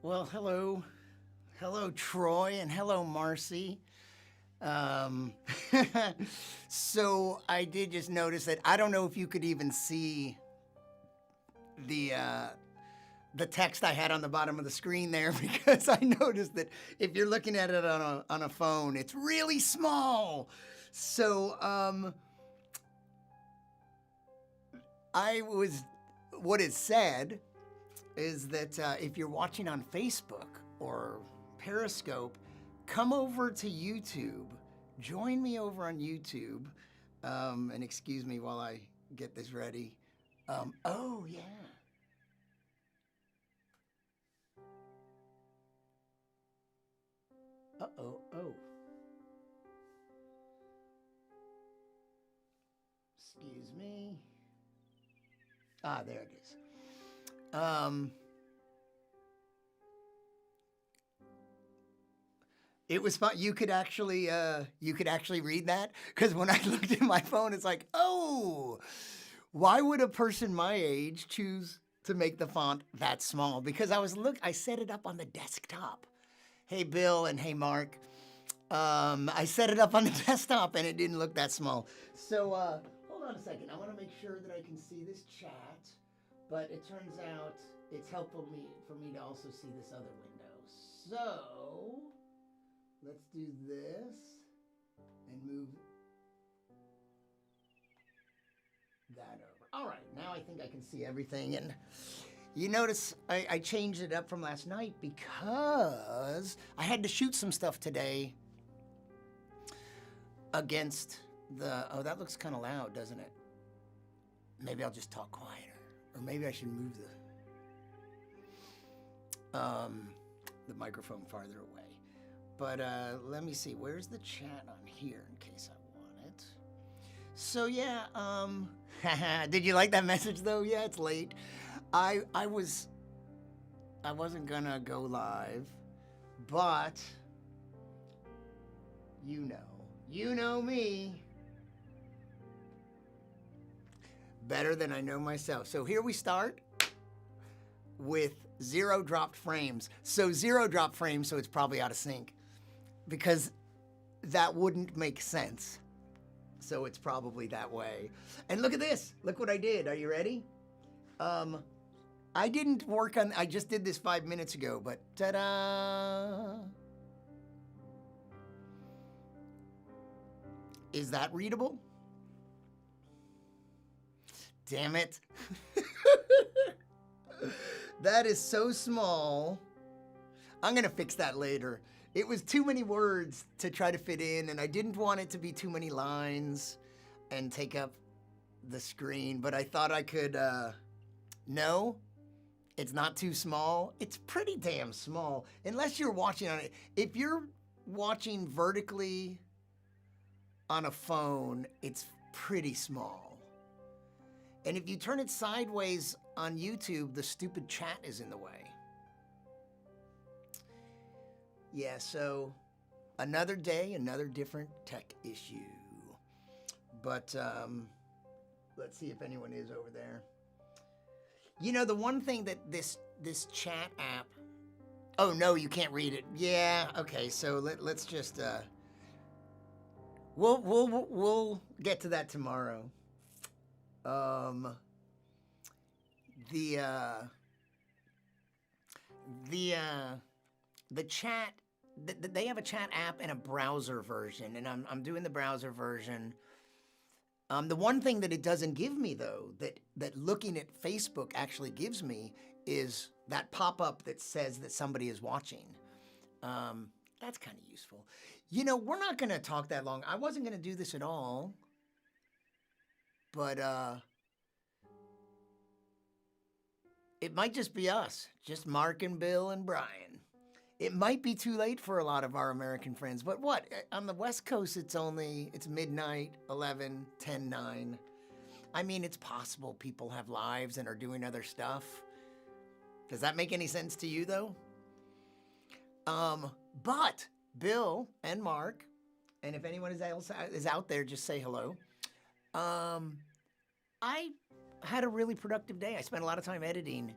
Well, hello. Hello, Troy, and hello, Marcy. Um, so I did just notice that I don't know if you could even see the uh, the text I had on the bottom of the screen there because I noticed that if you're looking at it on a phone, it's really small. So I was what it said is that if you're watching on Facebook or Periscope, come over to YouTube. Join me over on YouTube. And excuse me while I get this ready. Oh, yeah. Uh oh, oh. Excuse me. Ah, there it is. Um, It was fun. You could actually read that because when I looked at my phone, it's like, oh, why would a person my age choose to make the font that small? Because I set it up on the desktop. Hey, Bill, and hey, Mark. I set it up on the desktop and it didn't look that small. So hold on a second. I want to make sure that I can see this chat, but it turns out it's helpful for me to also see this other window. So let's do this and move that over. All right, now I think I can see everything. And you notice I changed it up from last night because I had to shoot some stuff today against oh, that looks kind of loud, doesn't it? Maybe I'll just talk quieter. Or maybe I should move the microphone farther away. But let me see, where's the chat on here in case I want it? So yeah, did you like that message though? Yeah, it's late. I wasn't gonna go live, but you know me better than I know myself. So here we start with 0 dropped frames. So 0 dropped frames, so it's probably out of sync because that wouldn't make sense. So it's probably that way. And look at this. Look what I did. Are you ready? I didn't work on, I just did this 5 minutes ago, but ta-da! Is that readable? Damn it. That is so small. I'm gonna fix that later. It was too many words to try to fit in, and I didn't want it to be too many lines and take up the screen, but I thought I could, no, it's not too small. It's pretty damn small, unless you're watching on it. If you're watching vertically on a phone, it's pretty small. And if you turn it sideways on YouTube, the stupid chat is in the way. Yeah, so another day, another different tech issue. But let's see if anyone is over there. You know, the one thing that this chat app. Oh no, you can't read it. Yeah, okay. So let's just we'll get to that tomorrow. The chat, they have a chat app and a browser version, and I'm doing the browser version. The one thing that it doesn't give me though, that looking at Facebook actually gives me, is that pop-up that says that somebody is watching. That's kind of useful. You know, we're not gonna talk that long. I wasn't gonna do this at all, but it might just be us, just Mark and Bill and Brian. It might be too late for a lot of our American friends, but what? On the West Coast, it's midnight, 11, 10, 9. I mean, it's possible people have lives and are doing other stuff. Does that make any sense to you, though? But Bill and Mark, and if anyone else is out there, just say hello. I had a really productive day. I spent a lot of time editing,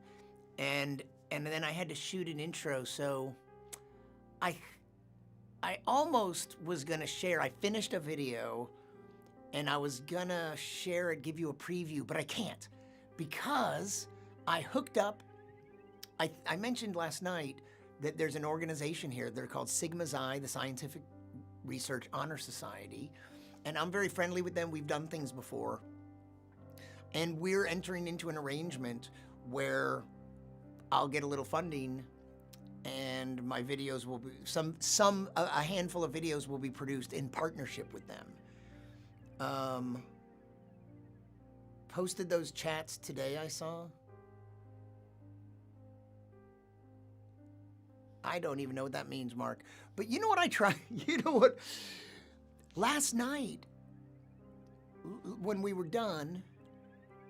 and and then I had to shoot an intro, so I almost was gonna share. I finished a video, and I was gonna share it, give you a preview, but I can't because I hooked up. I mentioned last night that there's an organization here. They're called Sigma Xi, the Scientific Research Honor Society, and I'm very friendly with them. We've done things before, and we're entering into an arrangement where I'll get a little funding, and my videos will be a handful of videos will be produced in partnership with them. Posted those chats today, I saw. I don't even know what that means, Mark. But you know what I tried? You know what? Last night, when we were done,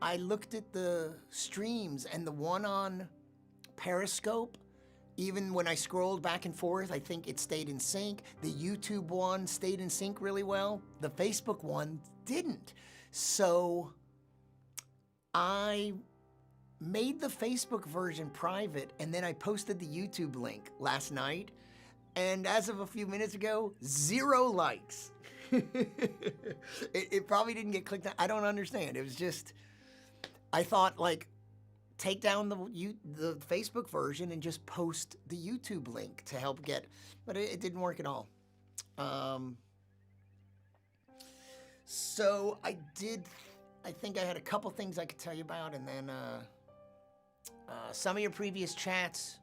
I looked at the streams, and the one on Periscope, even when I scrolled back and forth, I think it stayed in sync. The YouTube one stayed in sync really well. The Facebook one didn't. So I made the Facebook version private, and then I posted the YouTube link last night, and as of a few minutes ago, 0 likes. It probably didn't get clicked on. I don't understand. It was just, I thought, like, take down the Facebook version and just post the YouTube link to help get, but it didn't work at all. So I think I had a couple things I could tell you about, and then some of your previous chats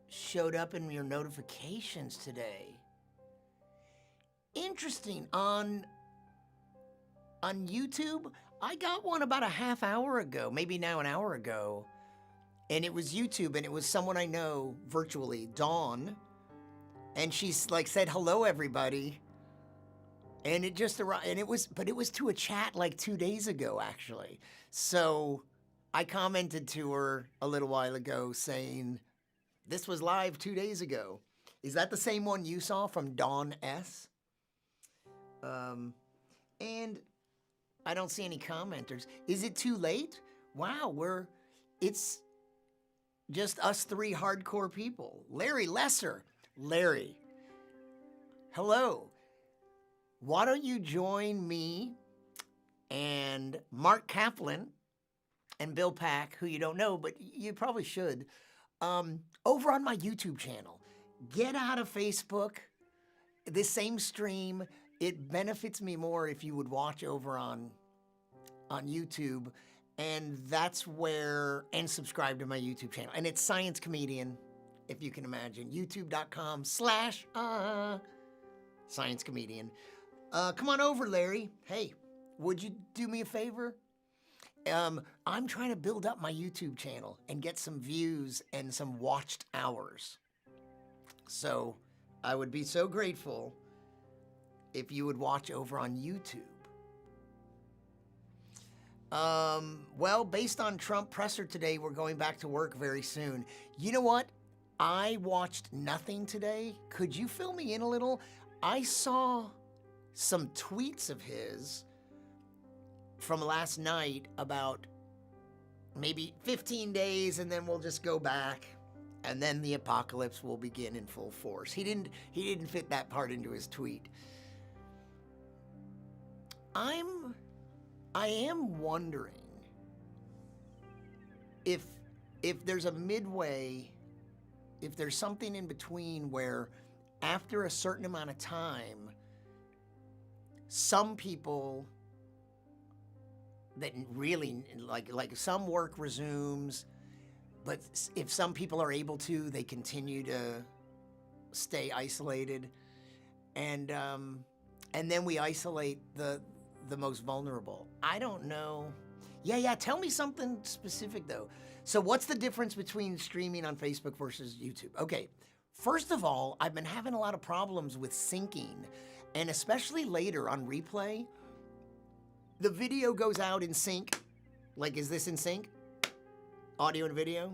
showed up in your notifications today. Interesting. On YouTube, I got one about a half hour ago, maybe now an hour ago, and it was YouTube, and it was someone I know virtually, Dawn, and she's like said, "Hello, everybody," and it just arrived, and it was to a chat like 2 days ago, actually. So I commented to her a little while ago saying, "This was live 2 days ago." Is that the same one you saw from Dawn S? And I don't see any commenters. Is it too late? Wow, it's just us 3 hardcore people. Larry Lesser. Larry, hello. Why don't you join me and Mark Kaplan and Bill Pack, who you don't know, but you probably should, over on my YouTube channel. Get out of Facebook. This same stream, it benefits me more if you would watch over on YouTube, and that's where, and subscribe to my YouTube channel. And it's Science Comedian, if you can imagine, youtube.com/Science Comedian. Come on over, Larry. Hey, would you do me a favor? I'm trying to build up my YouTube channel and get some views and some watched hours. So I would be so grateful if you would watch over on YouTube. Well, based on Trump presser today, we're going back to work very soon. You know what? I watched nothing today. Could you fill me in a little? I saw some tweets of his from last night about maybe 15 days, and then we'll just go back, and then the apocalypse will begin in full force. He didn't fit that part into his tweet. I am wondering if there's a midway, if there's something in between where after a certain amount of time, some people that really, like some work resumes, but if some people are able to, they continue to stay isolated, and then we isolate the most vulnerable. I don't know. Yeah, tell me something specific, though. So what's the difference between streaming on Facebook versus YouTube? Okay, first of all, I've been having a lot of problems with syncing, and especially later on replay, the video goes out in sync. Like, is this in sync? Audio and video?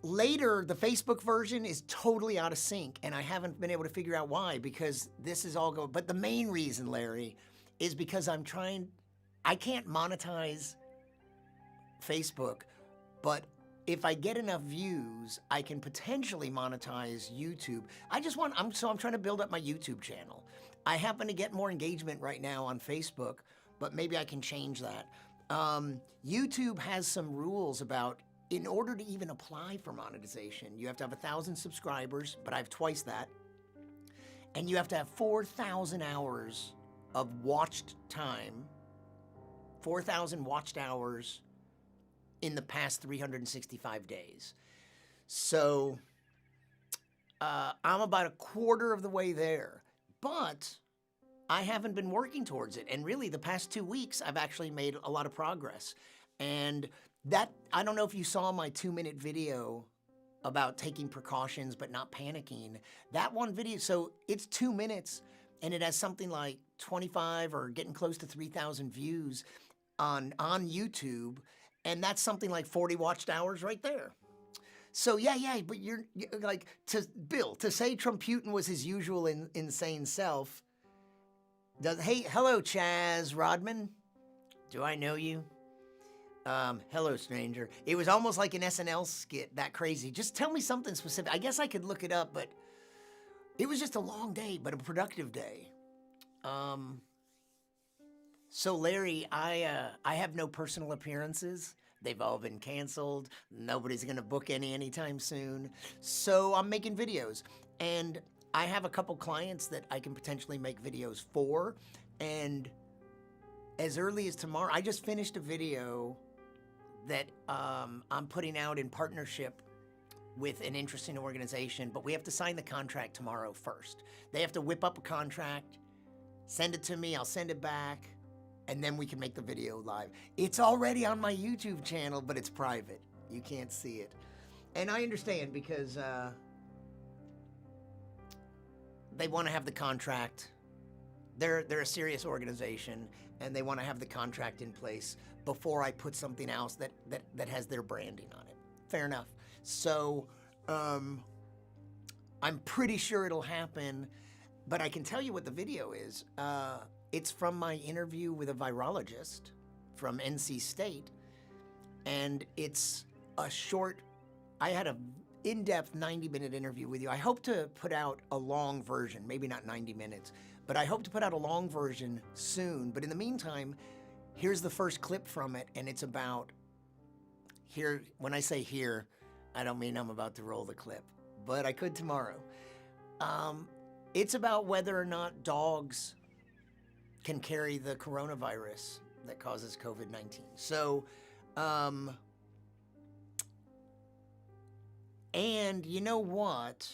Later, the Facebook version is totally out of sync, and I haven't been able to figure out why, because this is all going. But the main reason, Larry, is because I can't monetize Facebook But if I get enough views, I can potentially monetize YouTube. I'm trying to build up my YouTube channel. I happen to get more engagement right now on Facebook, but maybe I can change that. YouTube has some rules about, in order to even apply for monetization, you have to have 1,000 subscribers, but I have twice that. And you have to have 4,000 hours of watched time, 4,000 watched hours in the past 365 days. So I'm about a quarter of the way there, but I haven't been working towards it. And really, the past 2 weeks, I've actually made a lot of progress. And that, I don't know if you saw my 2-minute video about taking precautions but not panicking. That one video, so it's 2 minutes, and it has something like 25 or getting close to 3,000 views on YouTube. And that's something like 40 watched hours right there. So yeah, but you're like, to say Trumputin was his usual insane self. Hey, hello, Chaz Rodman. Do I know you? Hello, stranger. It was almost like an SNL skit, that crazy. Just tell me something specific. I guess I could look it up, but it was just a long day, but a productive day. So Larry, I have no personal appearances. They've all been canceled. Nobody's gonna book anytime soon. So I'm making videos, and I have a couple clients that I can potentially make videos for. And as early as tomorrow, I just finished a video that I'm putting out in partnership with an interesting organization, but we have to sign the contract tomorrow first. They have to whip up a contract, send it to me, I'll send it back, and then we can make the video live. It's already on my YouTube channel, but it's private. You can't see it. And I understand, because they want to have the contract. They're a serious organization, and they want to have the contract in place before I put something else that has their branding on it. Fair enough. So I'm pretty sure it'll happen, but I can tell you what the video is. It's from my interview with a virologist from NC State, and it's a short, I had an in-depth 90-minute interview with you. I hope to put out a long version, maybe not 90 minutes, but I hope to put out a long version soon. But in the meantime, here's the first clip from it, and it's about, here, when I say here, I don't mean I'm about to roll the clip, but I could tomorrow. It's about whether or not dogs can carry the coronavirus that causes COVID-19. So, and you know what?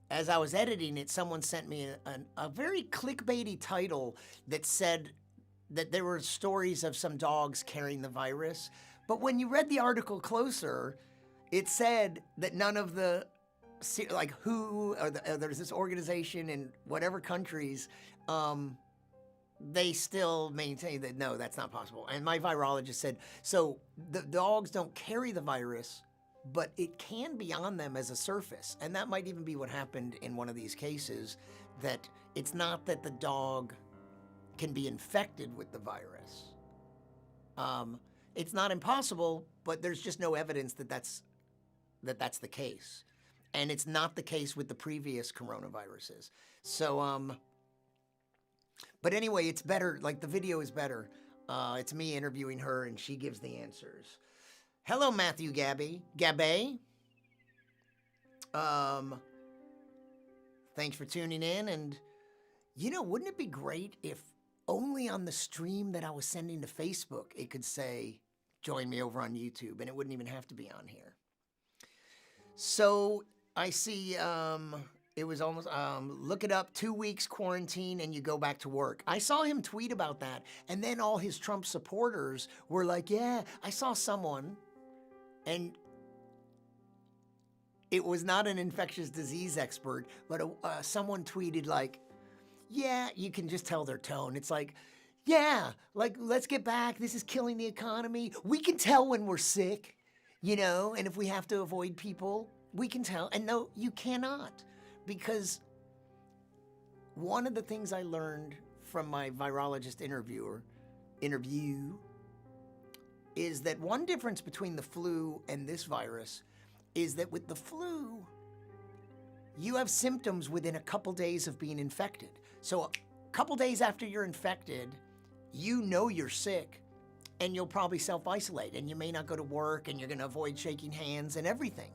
As I was editing it, someone sent me a very clickbaity title that said that there were stories of some dogs carrying the virus. But when you read the article closer, it said that none of the, like WHO, or there's this organization in whatever countries, they still maintain that, no, that's not possible. And my virologist said, so the dogs don't carry the virus, but it can be on them as a surface. And that might even be what happened in one of these cases, that it's not that the dog can be infected with the virus. It's not impossible, but there's just no evidence that that's the case. And it's not the case with the previous coronaviruses. So, but anyway, it's better, like the video is better. It's me interviewing her, and she gives the answers. Hello, Matthew Gabay. Thanks for tuning in. And, wouldn't it be great if only on the stream that I was sending to Facebook, it could say, join me over on YouTube, and it wouldn't even have to be on here. So I see, it was almost, look it up, 2 weeks quarantine and you go back to work. I saw him tweet about that, and then all his Trump supporters were like, yeah, I saw someone, and it was not an infectious disease expert, but someone tweeted like, yeah, you can just tell their tone. It's like, yeah, like, let's get back. This is killing the economy. We can tell when we're sick, and if we have to avoid people, we can tell. And no, you cannot. Because one of the things I learned from my virologist interview is that one difference between the flu and this virus is that with the flu, you have symptoms within a couple days of being infected. So a couple days after you're infected, you know you're sick, and you'll probably self-isolate, and you may not go to work, and you're gonna avoid shaking hands and everything.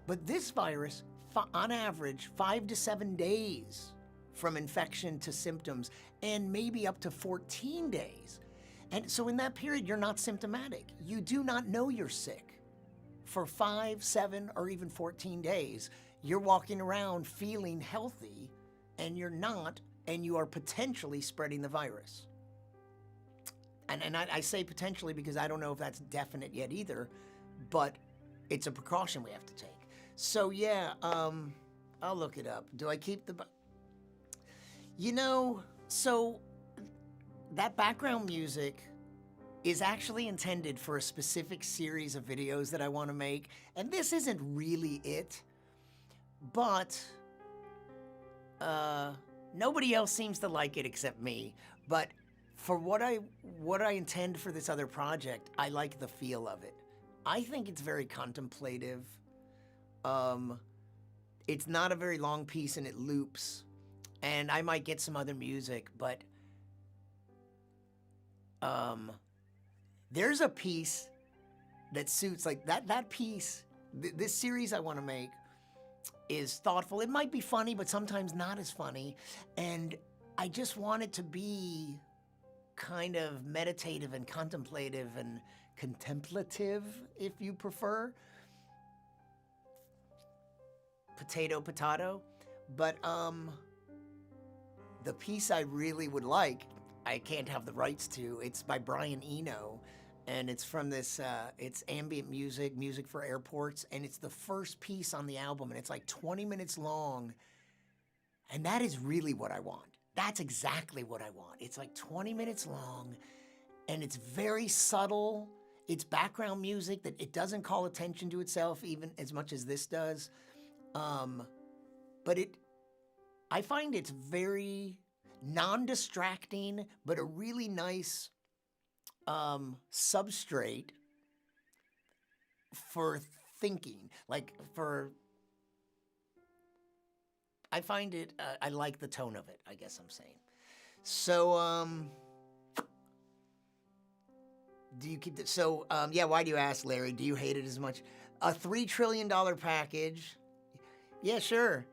But this virus, on average, 5 to 7 days from infection to symptoms, and maybe up to 14 days. And so in that period, you're not symptomatic. You do not know you're sick. For 5, 7, or even 14 days, you're walking around feeling healthy, and you're not, and you are potentially spreading the virus. And I say potentially because I don't know if that's definite yet either, but it's a precaution we have to take. So yeah, I'll look it up. Do I keep the... so that background music is actually intended for a specific series of videos that I want to make, and this isn't really it, but nobody else seems to like it except me. But for what I intend for this other project, I like the feel of it. I think it's very contemplative. It's not a very long piece and it loops, and I might get some other music, but there's a piece that suits, like that piece, this series I want to make is thoughtful. It might be funny, but sometimes not as funny, and I just want it to be kind of meditative and contemplative and contemplative, if you prefer. Potato, potato. But the piece I really would like, I can't have the rights to, it's by Brian Eno, and it's from this, it's ambient music for airports, and it's the first piece on the album, and it's like 20 minutes long, and that is really what I want. That's exactly what I want. It's like 20 minutes long, and it's very subtle. It's background music that it doesn't call attention to itself even as much as this does. But I find it's very non-distracting, but a really nice substrate for thinking. I find it, I like the tone of it, I guess I'm saying. So, do you keep yeah, why do you ask, Larry? Do you hate it as much? A $3 trillion package. Yeah, sure.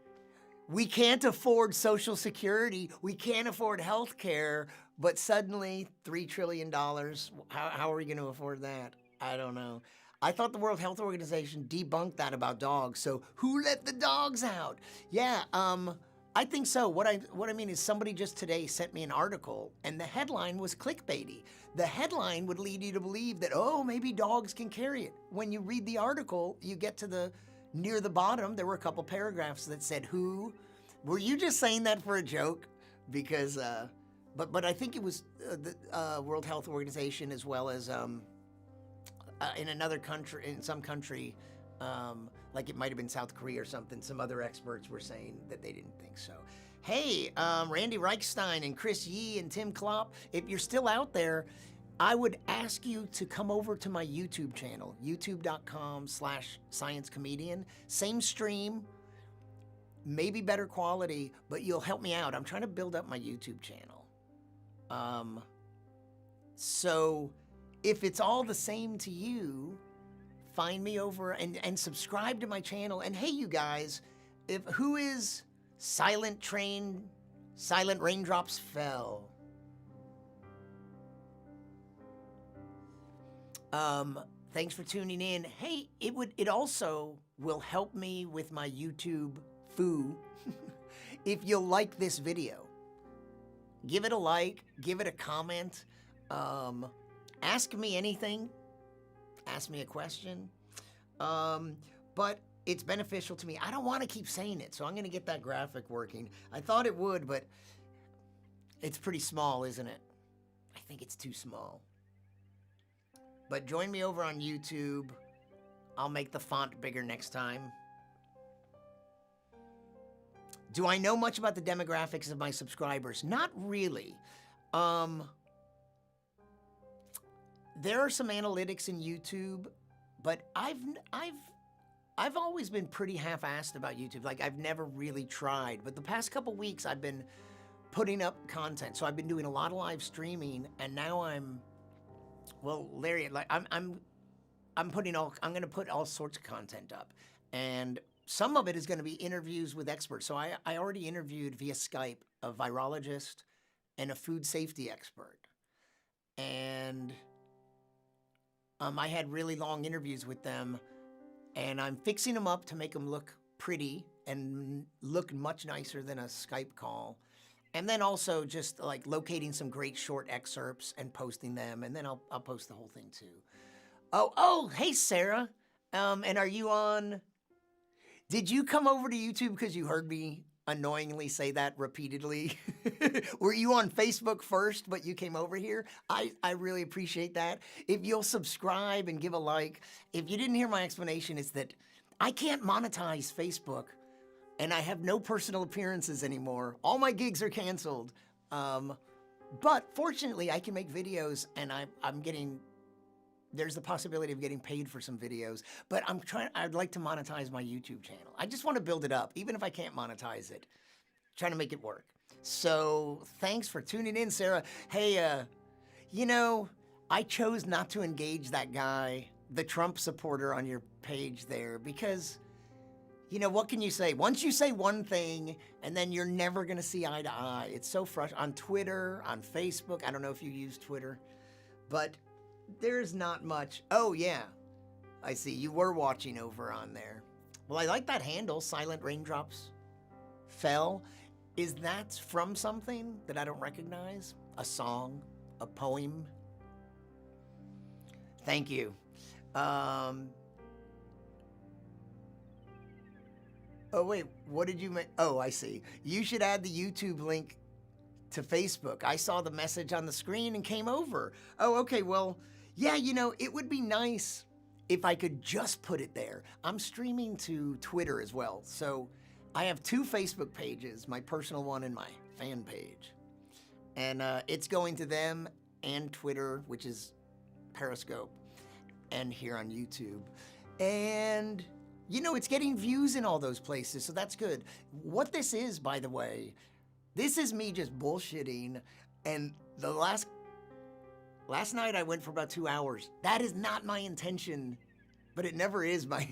We can't afford Social Security. We can't afford health care, but suddenly $3 trillion. How are we going to afford that? I don't know. I thought the World Health Organization debunked that about dogs. So who let the dogs out? Yeah, I think so. What I mean is somebody just today sent me an article, and the headline was clickbaity. The headline would lead you to believe that, oh, maybe dogs can carry it. When you read the article, you get to near the bottom, there were a couple paragraphs that said, who? Were you just saying that for a joke? Because, but I think it was the World Health Organization, as well as in another country, in some country, like it might have been South Korea or something, some other experts were saying that they didn't think so. Hey, Randy Reichstein and Chris Yee and Tim Klopp, if you're still out there, I would ask you to come over to my YouTube channel, youtube.com/sciencecomedian. Same stream, maybe better quality, but you'll help me out. I'm trying to build up my YouTube channel. So if it's all the same to you, find me over and subscribe to my channel. And hey, you guys, who is Silent Raindrops Fell? Thanks for tuning in. Hey, it also will help me with my YouTube foo if you'll like this video. Give it a like, give it a comment, ask me anything, ask me a question, but it's beneficial to me. I don't want to keep saying it, so I'm going to get that graphic working. I thought it would, but it's pretty small, isn't it? I think it's too small. But join me over on YouTube. I'll make the font bigger next time. Do I know much about the demographics of my subscribers? Not really. there are some analytics in YouTube, but I've always been pretty half-assed about YouTube. Like I've never really tried, but the past couple weeks I've been putting up content. So I've been doing a lot of live streaming, and now well, Larry, like I'm going to put all sorts of content up, and some of it is going to be interviews with experts. So I already interviewed via Skype a virologist and a food safety expert, and I had really long interviews with them, and I'm fixing them up to make them look pretty and look much nicer than a Skype call. And then also just like locating some great short excerpts and posting them, and then I'll post the whole thing too. Oh, hey Sarah, and are you on? Did you come over to YouTube because you heard me annoyingly say that repeatedly? Were you on Facebook first, but you came over here? I really appreciate that. If you'll subscribe and give a like. If you didn't hear my explanation, it's that I can't monetize Facebook, and I have no personal appearances anymore. All my gigs are canceled. But fortunately, I can make videos, and there's the possibility of getting paid for some videos, but I'd like to monetize my YouTube channel. I just want to build it up, even if I can't monetize it. Trying to make it work. So thanks for tuning in, Sarah. Hey, I chose not to engage that guy, the Trump supporter on your page there, because, what can you say? Once you say one thing, and then you're never going to see eye to eye. It's so frustrating. On Twitter, on Facebook, I don't know if you use Twitter, but there's not much. Oh, yeah. I see. You were watching over on there. Well, I like that handle, Silent Raindrops Fell. Is that from something that I don't recognize? A song? A poem? Thank you. Oh, wait. What did you make? Oh, I see. You should add the YouTube link to Facebook. I saw the message on the screen and came over. Oh, okay. Well, yeah, it would be nice if I could just put it there. I'm streaming to Twitter as well. So I have 2 Facebook pages, my personal one and my fan page. And it's going to them and Twitter, which is Periscope, and here on YouTube. And, it's getting views in all those places, so that's good. What this is, by the way, this is me just bullshitting, and the last night I went for about 2 hours. That is not my intention, but it never is my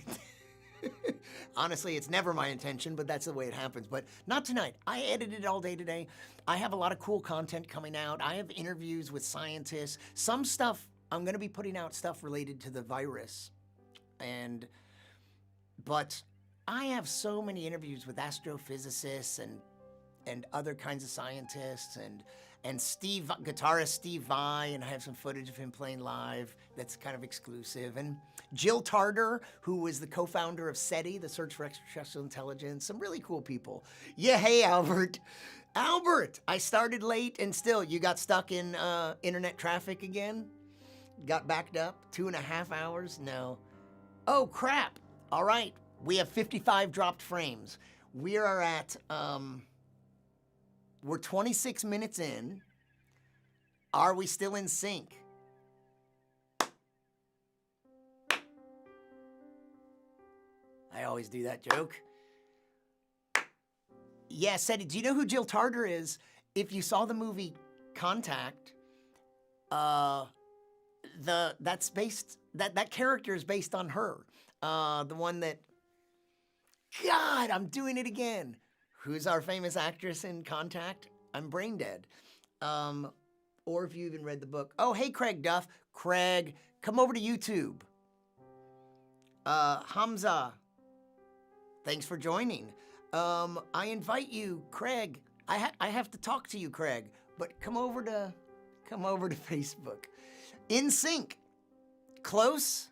honestly, it's never my intention, but that's the way it happens. But not tonight. I edited all day today. I have a lot of cool content coming out. I have interviews with scientists. Some stuff, I'm going to be putting out stuff related to the virus. But I have so many interviews with astrophysicists and other kinds of scientists and guitarist Steve Vai, and I have some footage of him playing live that's kind of exclusive. And Jill Tarter, who was the co-founder of SETI, the Search for Extraterrestrial Intelligence, some really cool people. Yeah, hey, Albert. Albert, I started late and still, you got stuck in internet traffic again? Got backed up? 2.5 hours? No. Oh, crap. All right, we have 55 dropped frames. We are at... We're 26 minutes in. Are we still in sync? I always do that joke. Yeah, Seti, do you know who Jill Tarter is? If you saw the movie Contact, that character is based on her. The one that, God, I'm doing it again. Who's our famous actress in Contact? I'm brain dead. Or if you even read the book. Oh, hey, Craig Duff. Craig, come over to YouTube. Hamza, thanks for joining. I invite you, Craig. I have to talk to you, Craig. But come over to Facebook. In sync. Close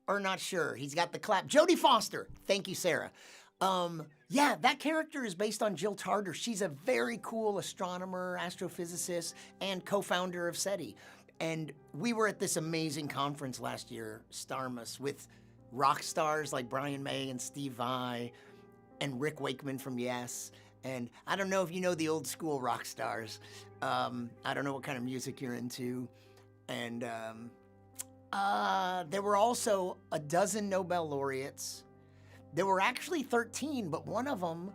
or not sure? He's got the clap. Jodie Foster. Thank you, Sarah. Yeah, that character is based on Jill Tarter. She's a very cool astronomer, astrophysicist, and co-founder of SETI. And we were at this amazing conference last year, Starmus, with rock stars like Brian May and Steve Vai and Rick Wakeman from Yes. And I don't know if you know the old school rock stars. I don't know what kind of music you're into. And There were also a dozen Nobel laureates. There were actually 13, but one of them,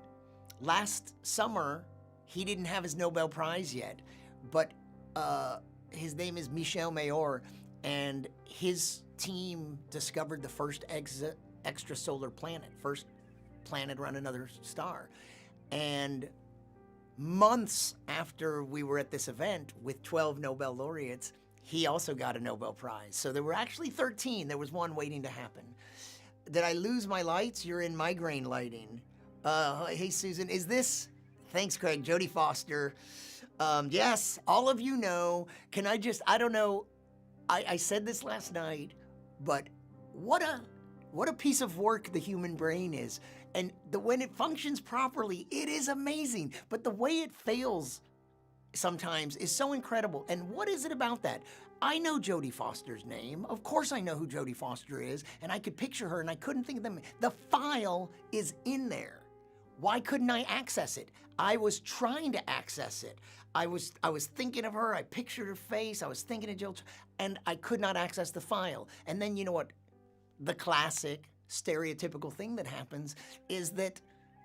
last summer, he didn't have his Nobel Prize yet. But his name is Michel Mayor, and his team discovered the first extrasolar planet, first planet around another star. And months after we were at this event with 12 Nobel laureates, he also got a Nobel Prize. So there were actually 13. There was one waiting to happen. Did I lose my lights? You're in migraine lighting. Hey, Susan, is this... Thanks, Craig. Jodie Foster. Yes, all of you know. Can I just... I don't know. I said this last night, but what a piece of work the human brain is. And when it functions properly, it is amazing. But the way it fails sometimes is so incredible. And what is it about that? I know Jodie Foster's name. Of course I know who Jodie Foster is, and I could picture her, and I couldn't think of them. The file is in there. Why couldn't I access it? I was trying to access it. I was thinking of her, I pictured her face, I was thinking of Jill, and I could not access the file. And then you know what? The classic, stereotypical thing that happens is that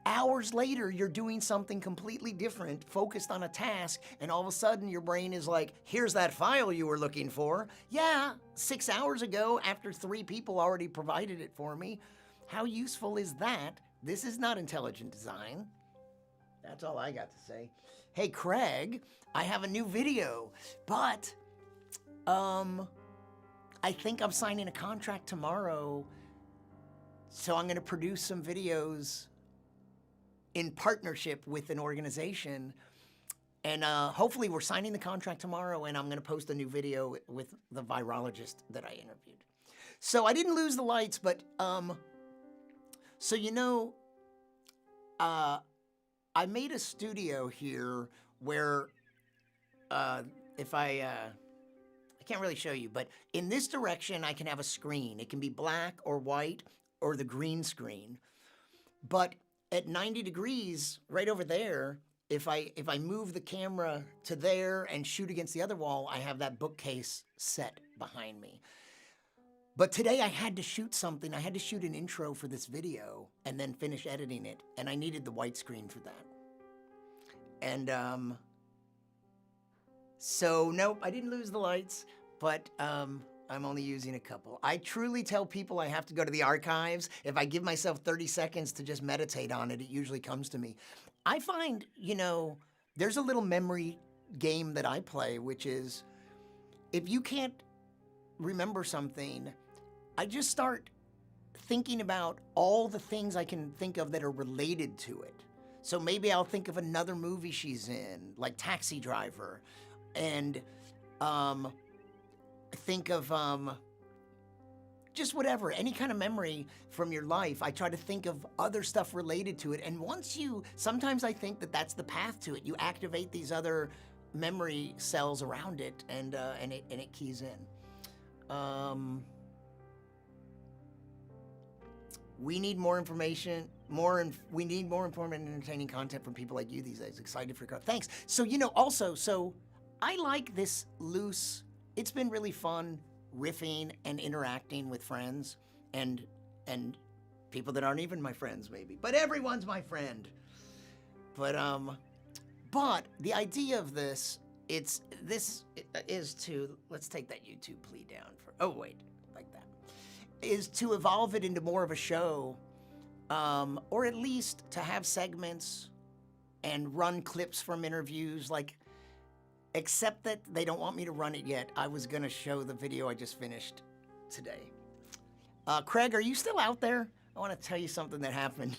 hours later, you're doing something completely different, focused on a task, and all of a sudden your brain is like, here's that file you were looking for. Yeah, 6 hours ago, after 3 people already provided it for me. How useful is that? This is not intelligent design. That's all I got to say. Hey, Craig, I have a new video, but I think I'm signing a contract tomorrow, so I'm gonna produce some videos in partnership with an organization, and hopefully we're signing the contract tomorrow, and I'm gonna post a new video with the virologist that I interviewed. So I didn't lose the lights, but so you know, I made a studio here where if I can't really show you, but in this direction I can have a screen. It can be black or white or the green screen, but at 90 degrees, right over there, if I move the camera to there and shoot against the other wall, I have that bookcase set behind me. But today I had to shoot something. I had to shoot an intro for this video and then finish editing it, and I needed the white screen for that. And so nope, I didn't lose the lights, but I'm only using a couple. I truly tell people I have to go to the archives. If I give myself 30 seconds to just meditate on it, it usually comes to me. I find, you know, there's a little memory game that I play, which is if you can't remember something, I just start thinking about all the things I can think of that are related to it. So maybe I'll think of another movie she's in, like Taxi Driver, and think of just whatever, any kind of memory from your life. I try to think of other stuff related to it, and sometimes I think that that's the path to it. You activate these other memory cells around it, and it keys in. We need more information, we need more informative and entertaining content from people like you these days. Excited for your growth. Thanks. So, you know, also, so I like this loose, it's been really fun riffing and interacting with friends and people that aren't even my friends maybe, but everyone's my friend. But the idea of this is to, let's take that YouTube plea down for, oh wait, like that, is to evolve it into more of a show, or at least to have segments and run clips from interviews, like, except that they don't want me to run it yet. I was gonna show the video I just finished today. Craig, are you still out there? I wanna tell you something that happened.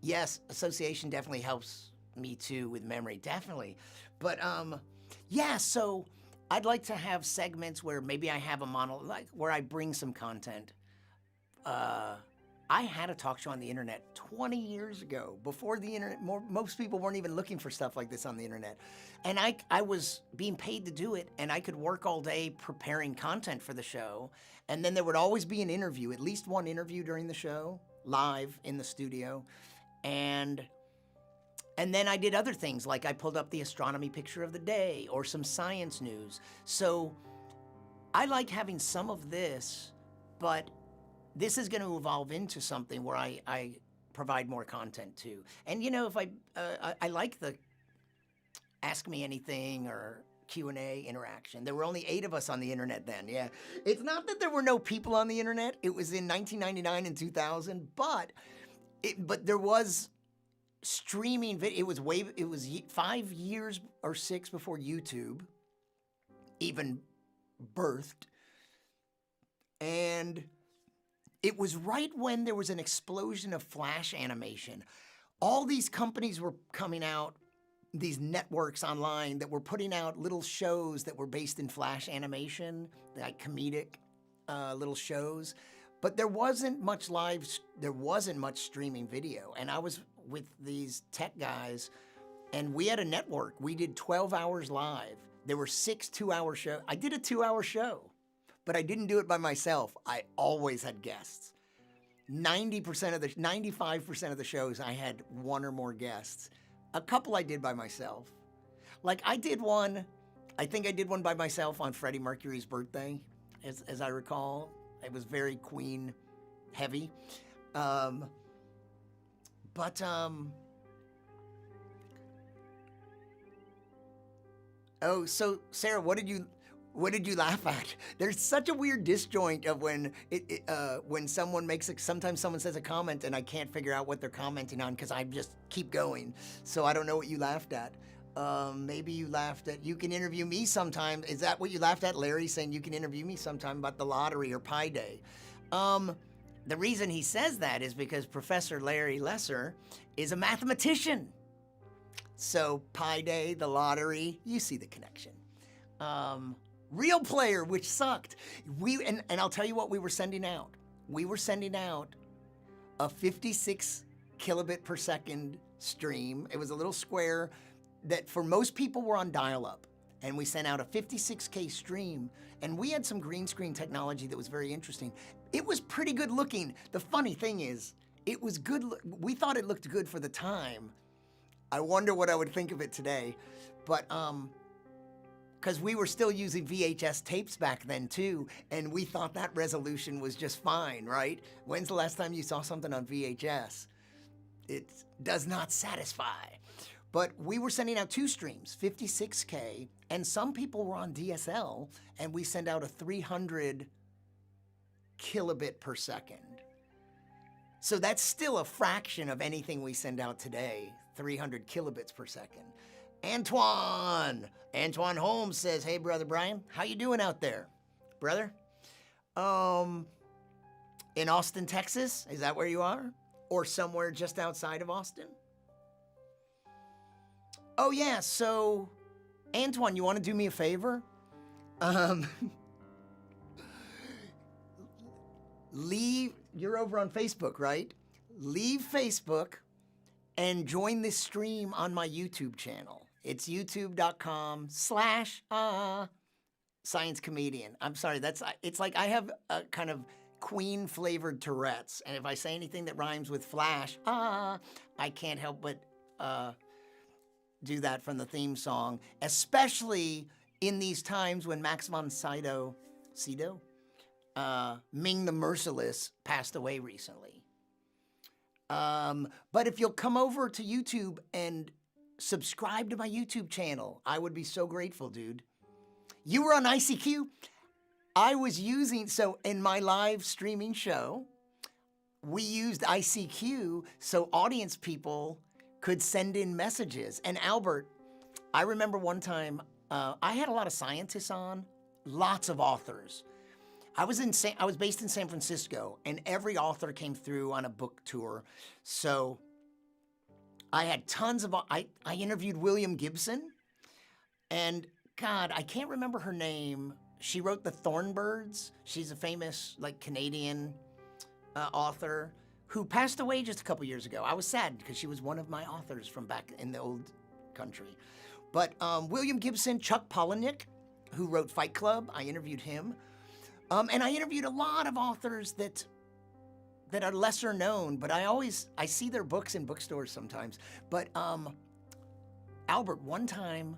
Yes, association definitely helps me too with memory, definitely. But yeah, so I'd like to have segments where maybe I have a monologue, like where I bring some content. I had a talk show on the internet 20 years ago, before the internet, most people weren't even looking for stuff like this on the internet. And I was being paid to do it, and I could work all day preparing content for the show. And then there would always be an interview, at least one interview during the show, live in the studio. And And then I did other things, like I pulled up the astronomy picture of the day or some science news. So I like having some of this, but this is going to evolve into something where I provide more content too. And you know, if I like the ask me anything or Q&A interaction. There were only 8 of us on the internet then. Yeah. It's not that there were no people on the internet. It was in 1999 and 2000, but there was streaming video. It was 5 years or 6 before YouTube even birthed. And it was right when there was an explosion of Flash animation. All these companies were coming out, these networks online that were putting out little shows that were based in Flash animation, like comedic little shows. But there wasn't much streaming video. And I was with these tech guys, and we had a network. We did 12 hours live. There were 6 2-hour shows. I did a 2-hour show, but I didn't do it by myself. I always had guests. 95% of the shows, I had 1 or more guests. A couple I did by myself. Like I think I did one by myself on Freddie Mercury's birthday, as I recall. It was very Queen heavy. Oh, so Sarah, what did you laugh at? There's such a weird disjoint of when someone sometimes someone says a comment and I can't figure out what they're commenting on because I just keep going. So I don't know what you laughed at. Maybe you laughed at, you can interview me sometime. Is that what you laughed at? Larry saying you can interview me sometime about the lottery or Pi Day. The reason he says that is because Professor Larry Lesser is a mathematician. So Pi Day, the lottery, you see the connection. Real Player, which sucked. And I'll tell you what we were sending out. We were sending out a 56 kilobit per second stream. It was a little square that for most people were on dial-up. And we sent out a 56K stream. And we had some green screen technology that was very interesting. It was pretty good looking. The funny thing is, it was good. We thought it looked good for the time. I wonder what I would think of it today. But, because we were still using VHS tapes back then too, and we thought that resolution was just fine, right? When's the last time you saw something on VHS? It does not satisfy. But we were sending out 2 streams, 56K, and some people were on DSL, and we send out a 300 kilobit per second. So that's still a fraction of anything we send out today, 300 kilobits per second. Antoine Holmes says, hey, Brother Brian, how you doing out there? Brother? In Austin, Texas? Is that where you are? Or somewhere just outside of Austin? Oh, yeah, so, Antoine, you want to do me a favor? You're over on Facebook, right? Leave Facebook and join this stream on my YouTube channel. It's youtube.com/Science Comedian. I'm sorry, it's like I have a kind of Queen-flavored Tourette's, and if I say anything that rhymes with Flash, I can't help but do that from the theme song, especially in these times when Max von Sydow, Ming the Merciless, passed away recently. But if you'll come over to YouTube and subscribe to my YouTube channel, I would be so grateful, dude. You were on ICQ. So in my live streaming show, we used ICQ so audience people could send in messages. And Albert, I remember one time, I had a lot of scientists on, lots of authors. I was based in San Francisco, and every author came through on a book tour. So I had tons of, I interviewed William Gibson, and God, I can't remember her name. She wrote The Thornbirds. She's a famous, Canadian author who passed away just a couple years ago. I was sad because she was one of my authors from back in the old country. But William Gibson, Chuck Palahniuk, who wrote Fight Club, I interviewed him. And I interviewed a lot of authors that are lesser known, but I see their books in bookstores sometimes. But Albert, one time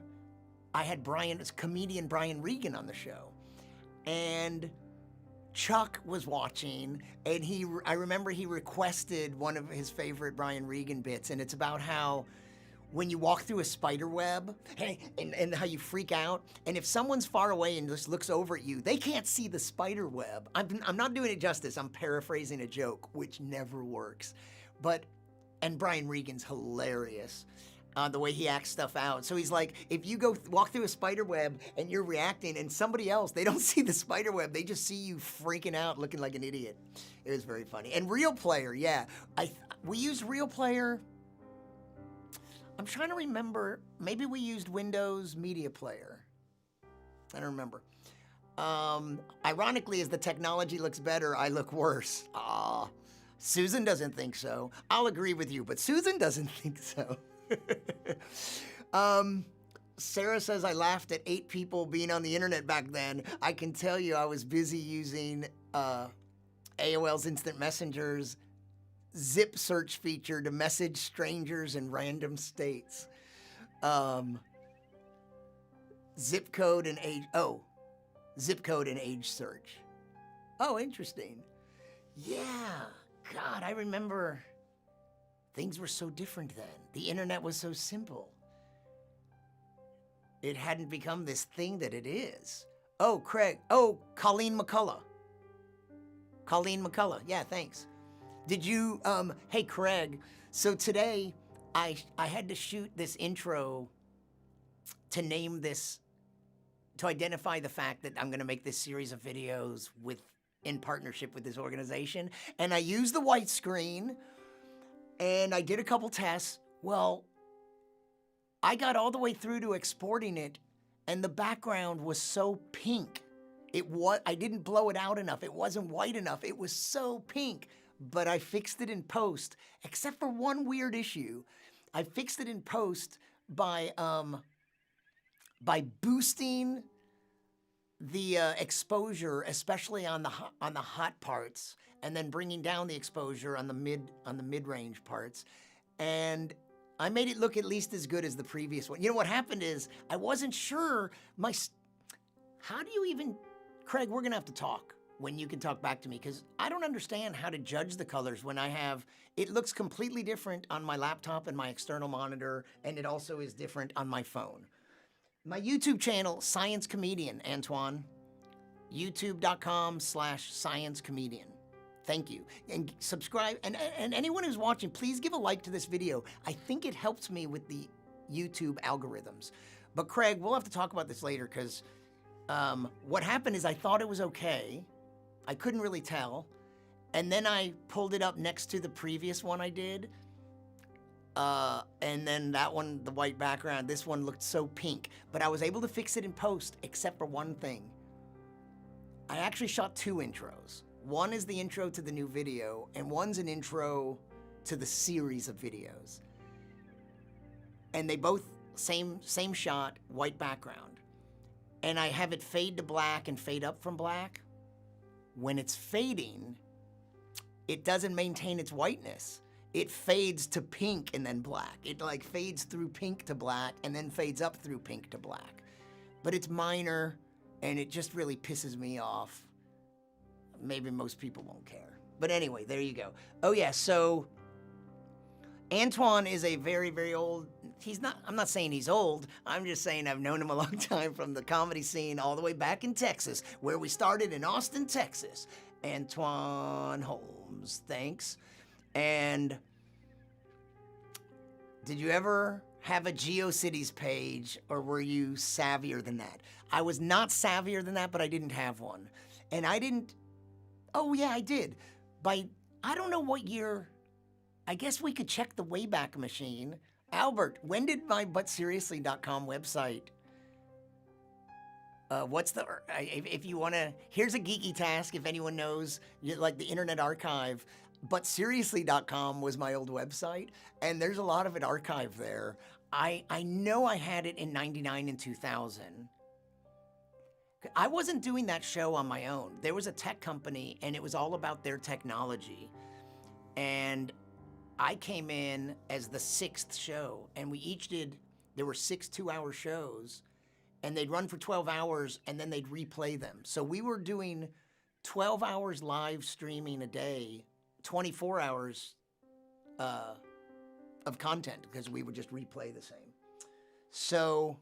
I had comedian Brian Regan on the show, and Chuck was watching, and I remember he requested one of his favorite Brian Regan bits, and it's about how when you walk through a spider web, and how you freak out, and if someone's far away and just looks over at you, they can't see the spider web. I'm not doing it justice. I'm paraphrasing a joke, which never works. And Brian Regan's hilarious. The way he acts stuff out. So he's like, if you walk through a spider web and you're reacting, and somebody else, they don't see the spider web, they just see you freaking out, looking like an idiot. It was very funny. And Real Player, yeah. We used Real Player. I'm trying to remember. Maybe we used Windows Media Player. I don't remember. Ironically, as the technology looks better, I look worse. Susan doesn't think so. I'll agree with you, but Susan doesn't think so. Sarah says, I laughed at 8 people being on the internet back then. I can tell you I was busy using AOL's Instant Messenger's zip search feature to message strangers in random states. Zip code and age search. Oh, interesting. Yeah. God, I remember things were so different then. The internet was so simple. It hadn't become this thing that it is. Oh, Craig. Oh, Colleen McCullough. Yeah, thanks. Did you, hey, Craig. So today, I had to shoot this intro to name this, to identify the fact that I'm going to make this series of videos in partnership with this organization. And I used the white screen, and I did a couple tests. Well, I got all the way through to exporting it, and the background was so pink. I didn't blow it out enough. It wasn't white enough. It was so pink. But I fixed it in post, except for one weird issue. I fixed it in post by boosting the exposure, especially on the hot parts, and then bringing down the exposure on the mid-range parts, and I made it look at least as good as the previous one. You know what happened is I wasn't sure how do you even, Craig, we're gonna have to talk when you can talk back to me, because I don't understand how to judge the colors when it looks completely different on my laptop and my external monitor, and it also is different on my phone. My YouTube channel, Science Comedian, Antoine, youtube.com/Science Comedian. Thank you. And subscribe, and anyone who's watching, please give a like to this video. I think it helps me with the YouTube algorithms. But Craig, we'll have to talk about this later, because what happened is I thought it was okay. I couldn't really tell. And then I pulled it up next to the previous one I did. And then that one, the white background, this one looked so pink. But I was able to fix it in post, except for one thing. I actually shot 2 intros. One is the intro to the new video, and one's an intro to the series of videos. And they both, same shot, white background. And I have it fade to black and fade up from black. When it's fading, it doesn't maintain its whiteness. It fades to pink and then black. It like fades through pink to black and then fades up through pink to black. But it's minor, and it just really pisses me off. Maybe most people won't care. But anyway, there you go. Oh yeah, so Antoine is a very, very old, I'm not saying he's old, I'm just saying I've known him a long time from the comedy scene all the way back in Texas, where we started in Austin, Texas. Antoine Holmes, thanks. And did you ever have a GeoCities page, or were you savvier than that? I was not savvier than that, but I didn't have one. And oh yeah, I did. I don't know what year, I guess we could check the Wayback Machine. Albert, when did my butseriously.com website, if you wanna, here's a geeky task if anyone knows, like the Internet Archive. Butseriously.com was my old website, and there's a lot of it archived there. I know I had it in 99 and 2000. I wasn't doing that show on my own. There was a tech company, and it was all about their technology. And I came in as the 6th show, and we each did there were 6 2-hour shows, and they'd run for 12 hours, and then they'd replay them. So we were doing 12 hours live streaming a day, 24 hours of content, because we would just replay the same. So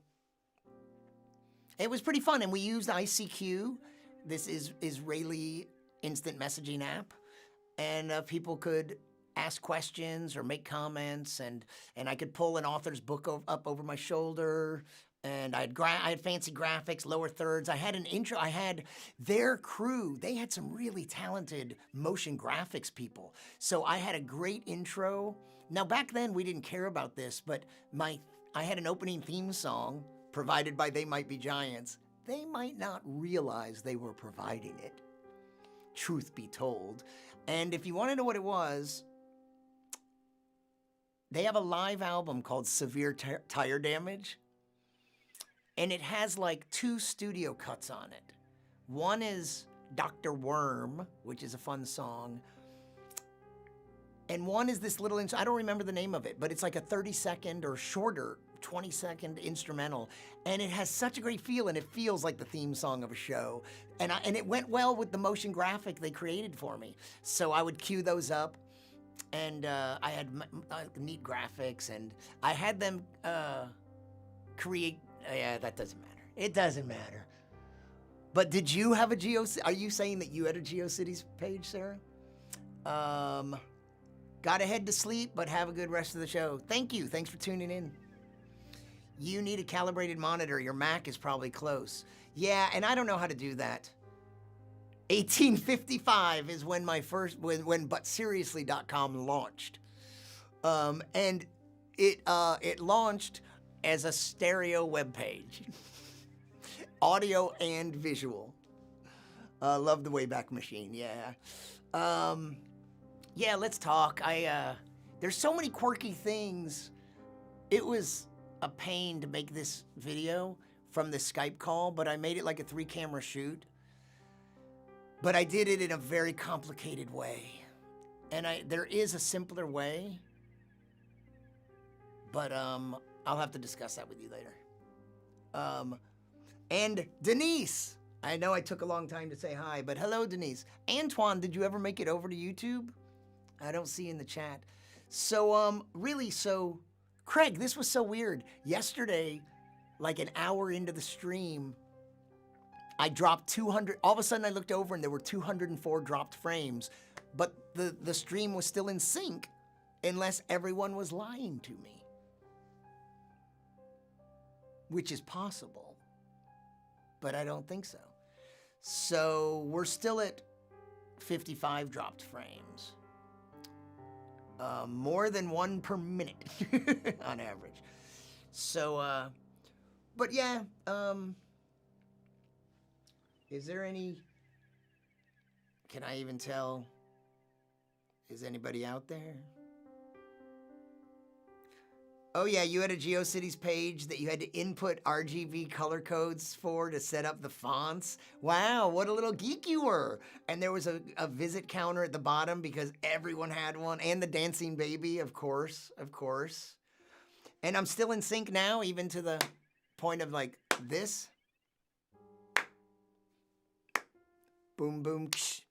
it was pretty fun, and we used ICQ. This is Israeli instant messaging app, and people could ask questions or make comments, and I could pull an author's book up over my shoulder, and I had fancy graphics, lower thirds. I had an intro. I had their crew. They had some really talented motion graphics people. So I had a great intro. Now, back then, we didn't care about this, but I had an opening theme song provided by They Might Be Giants. They might not realize they were providing it, truth be told. And if you want to know what it was, they have a live album called Severe Tire Damage, and it has like 2 studio cuts on it. One is Dr. Worm, which is a fun song, and one is this little, I don't remember the name of it, but it's like a 30-second or shorter, 20-second instrumental, and it has such a great feel, and it feels like the theme song of a show, and it went well with the motion graphic they created for me. So I would cue those up, and I had neat graphics, and I had them create. Yeah, that doesn't matter. It doesn't matter. But did you have a are you saying that you had a GeoCities page, Sarah? Gotta head to sleep, but have a good rest of the show. Thank you. Thanks for tuning in. You need a calibrated monitor. Your Mac is probably close. Yeah, and I don't know how to do that. 1855 is when when ButSeriously.com launched. And it launched as a stereo webpage. Audio and visual. Love the Wayback Machine, yeah. Yeah, let's talk. There's so many quirky things. It was a pain to make this video from the Skype call, but I made it like a 3-camera shoot. But I did it in a very complicated way. And there is a simpler way, but I'll have to discuss that with you later. And Denise, I know I took a long time to say hi, but hello, Denise. Antoine, did you ever make it over to YouTube? I don't see in the chat. So, Craig, this was so weird. Yesterday, like an hour into the stream, I dropped 200. All of a sudden, I looked over and there were 204 dropped frames, but the stream was still in sync, unless everyone was lying to me, which is possible, but I don't think so. So we're still at 55 dropped frames. More than 1 per minute on average. So, but yeah, is there any, can I even tell, is anybody out there? Oh yeah, you had a GeoCities page that you had to input RGB color codes for to set up the fonts. Wow, what a little geek you were. And there was a visit counter at the bottom because everyone had one, and the dancing baby, of course. And I'm still in sync now, even to the point of like this. Boom, boom, ksh.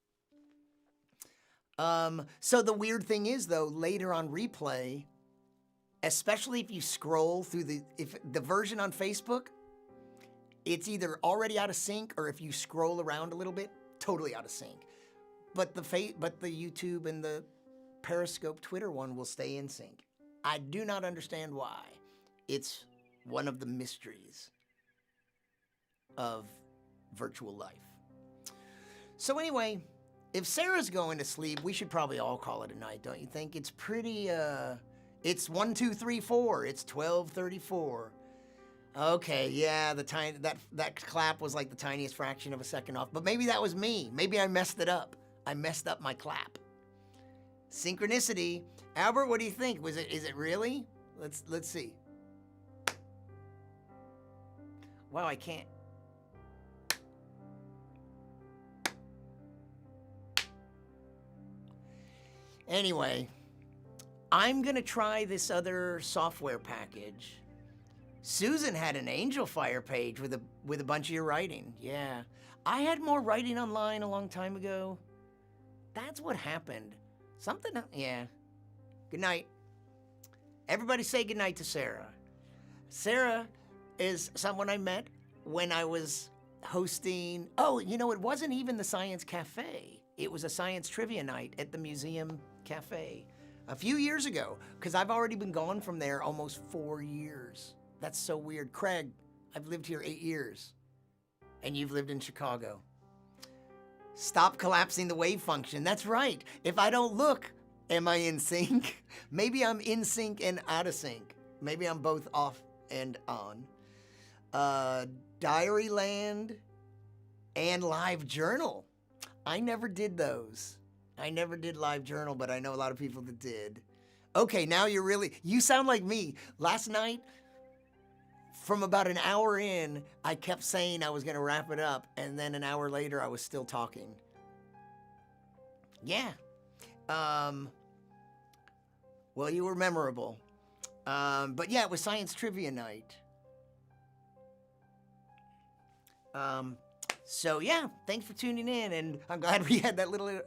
So the weird thing is though, later on replay, especially if you scroll through if the version on Facebook, it's either already out of sync, or if you scroll around a little bit, totally out of sync. But the YouTube and the Periscope Twitter one will stay in sync. I do not understand why. It's one of the mysteries of virtual life. So anyway, if Sarah's going to sleep, we should probably all call it a night, don't you think? It's pretty, it's 1, 2, 3, 4. It's 12:34. Okay, yeah, that clap was like the tiniest fraction of a second off, but maybe that was me. Maybe I messed it up. I messed up my clap. Synchronicity. Albert, what do you think? Is it really? Let's see. Wow, I can't. Anyway, I'm gonna try this other software package. Susan had an Angel Fire page with a bunch of your writing. Yeah. I had more writing online a long time ago. That's what happened. Something, yeah. Good night. Everybody say good night to Sarah. Sarah is someone I met when I was hosting, it wasn't even the Science Cafe. It was a science trivia night at the Museum Cafe a few years ago, because I've already been gone from there almost 4 years. That's so weird. Craig, I've lived here 8 years, and you've lived in Chicago. Stop collapsing the wave function. That's right. If I don't look, am I in sync? Maybe I'm in sync and out of sync. Maybe I'm both off and on. Diaryland and Live Journal. I never did those. I never did Live Journal, but I know a lot of people that did. Okay, now you sound like me. Last night, from about an hour in, I kept saying I was going to wrap it up, and then an hour later, I was still talking. Yeah. Well, you were memorable. But yeah, it was Science Trivia Night. So yeah, thanks for tuning in, and I'm glad we had that little,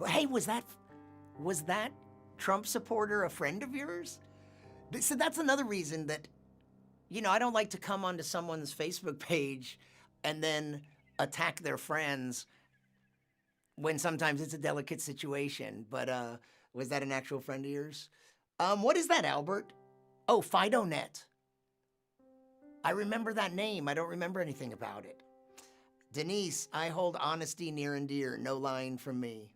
hey, was that Trump supporter a friend of yours? So that's another reason that, I don't like to come onto someone's Facebook page and then attack their friends when sometimes it's a delicate situation. But was that an actual friend of yours? What is that, Albert? Oh, FidoNet. I remember that name. I don't remember anything about it. Denise, I hold honesty near and dear. No lying from me.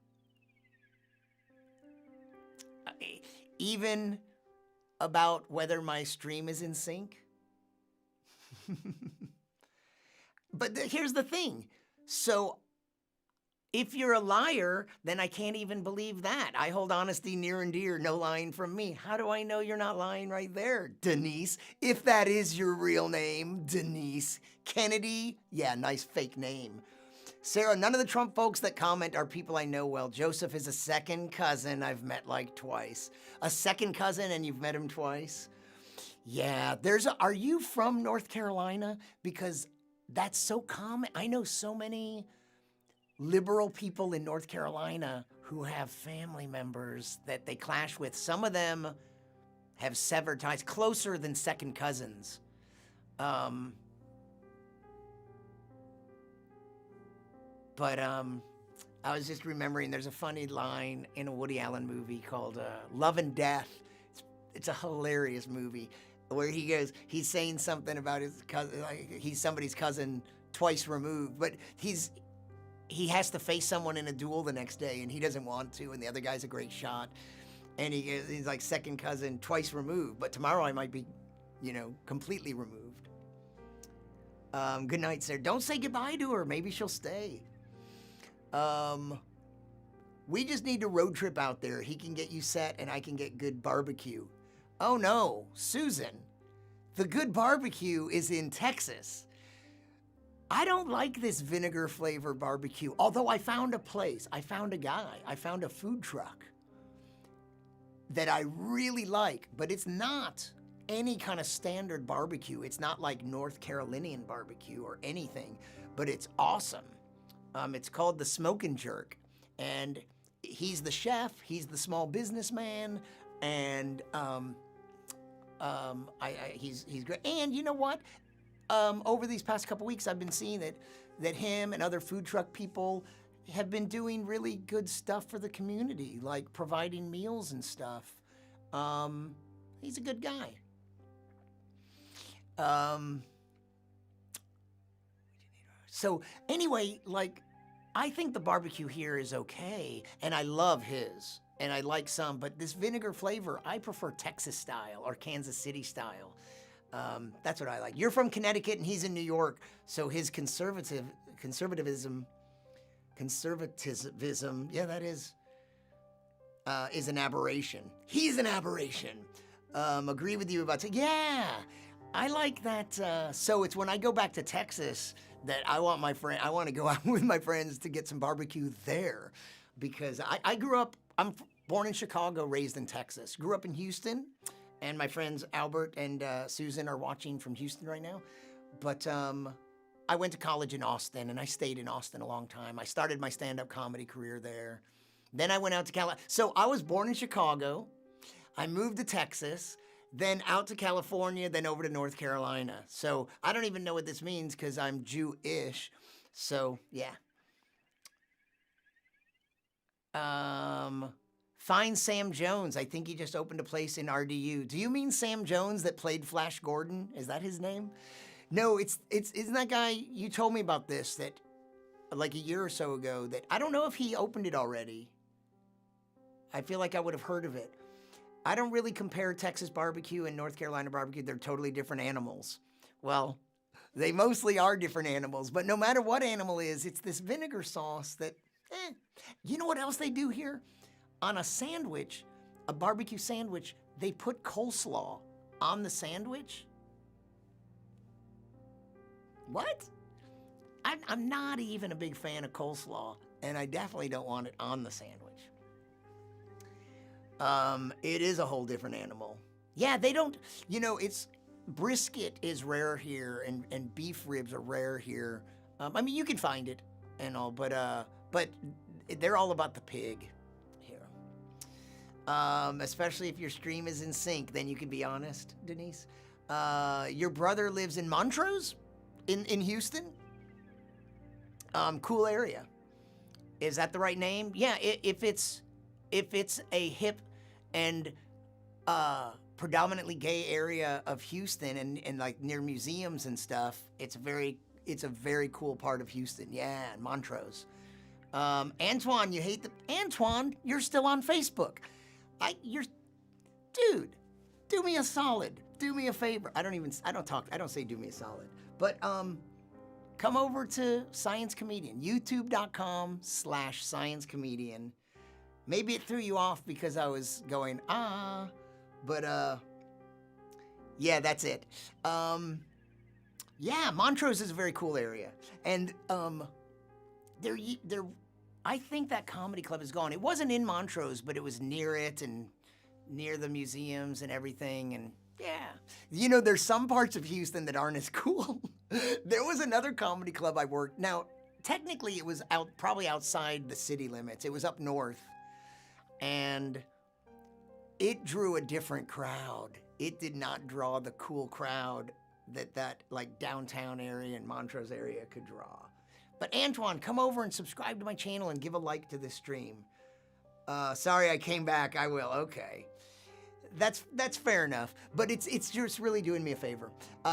Even about whether my stream is in sync? But here's the thing. So if you're a liar, then I can't even believe that. I hold honesty near and dear, no lying from me. How do I know you're not lying right there, Denise? If that is your real name, Denise Kennedy. Yeah, nice fake name. Sarah, none of the Trump folks that comment are people I know well. Joseph is a second cousin I've met like twice. A second cousin and you've met him twice? Yeah, are you from North Carolina? Because that's so common. I know so many liberal people in North Carolina who have family members that they clash with. Some of them have severed ties closer than second cousins. But I was just remembering there's a funny line in a Woody Allen movie called Love and Death. It's a hilarious movie where he's saying something about his cousin, like he's somebody's cousin twice removed, but he has to face someone in a duel the next day, and he doesn't want to, and the other guy's a great shot, and he's like second cousin twice removed, but tomorrow I might be, completely removed. Good night, sir. Don't say goodbye to her. Maybe she'll stay. We just need to road trip out there. He can get you set, and I can get good barbecue. Oh no, Susan, the good barbecue is in Texas. I don't like this vinegar flavor barbecue, although I found a place, I found a food truck that I really like, but it's not any kind of standard barbecue. It's not like North Carolinian barbecue or anything, but it's awesome. It's called the Smoke and Jerk, and he's the chef, he's the small businessman, and he's great. And you know what? Over these past couple weeks, I've been seeing that him and other food truck people have been doing really good stuff for the community, like providing meals and stuff. He's a good guy. So anyway, I think the barbecue here is okay, and I love his, and I like some, but this vinegar flavor, I prefer Texas style or Kansas City style. That's what I like. You're from Connecticut and he's in New York, so his conservatism, yeah, that is an aberration. He's an aberration. Agree with you about, yeah, I like that. So it's when I go back to Texas that I want to go out with my friends to get some barbecue there, because I grew up, I'm born in Chicago, raised in Texas. Grew up in Houston, And my friends Albert and Susan are watching from Houston right now. But I went to college in Austin, and I stayed in Austin a long time. I started my stand-up comedy career there. Then I went out to California. So I was born in Chicago. I moved to Texas, then out to California, then over to North Carolina. So I don't even know what this means because I'm Jewish. So yeah. Find Sam Jones. I think he just opened a place in RDU. Do you mean Sam Jones that played Flash Gordon? Is that his name? No, isn't that guy, you told me about this, that like a year or so ago, that I don't know if he opened it already. I feel like I would have heard of it. I don't really compare Texas barbecue and North Carolina barbecue. They're totally different animals. Well, they mostly are different animals, but no matter what animal is, it's this vinegar sauce that, You know what else they do here? On a sandwich, a barbecue sandwich, they put coleslaw on the sandwich. What? I'm not even a big fan of coleslaw, and I definitely don't want it on the sandwich. It is a whole different animal. Yeah, they don't, it's, brisket is rare here, and beef ribs are rare here. I mean, you can find it and all, but they're all about the pig here. Especially if your stream is in sync, then you can be honest, Denise. Your brother lives in Montrose, in Houston. Cool area. Is that the right name? Yeah, if it's a hip and predominantly gay area of Houston and like near museums and stuff, it's a very cool part of Houston. Yeah, Montrose. Antoine, Antoine, you're still on Facebook. Dude, do me a solid. Do me a favor. I don't say do me a solid. But come over to Science Comedian, youtube.com/Science Comedian. Maybe it threw you off because I was going, but yeah, that's it. Yeah, Montrose is a very cool area. And I think that comedy club is gone. It wasn't in Montrose, but it was near it and near the museums and everything. And yeah, there's some parts of Houston that aren't as cool. There was another comedy club I worked. Now, technically it was probably outside the city limits. It was up north. And it drew a different crowd. It did not draw the cool crowd that like downtown area and Montrose area could draw. But Antoine, come over and subscribe to my channel and give a like to this stream. Sorry I came back. I will. Okay. That's fair enough. But it's just really doing me a favor.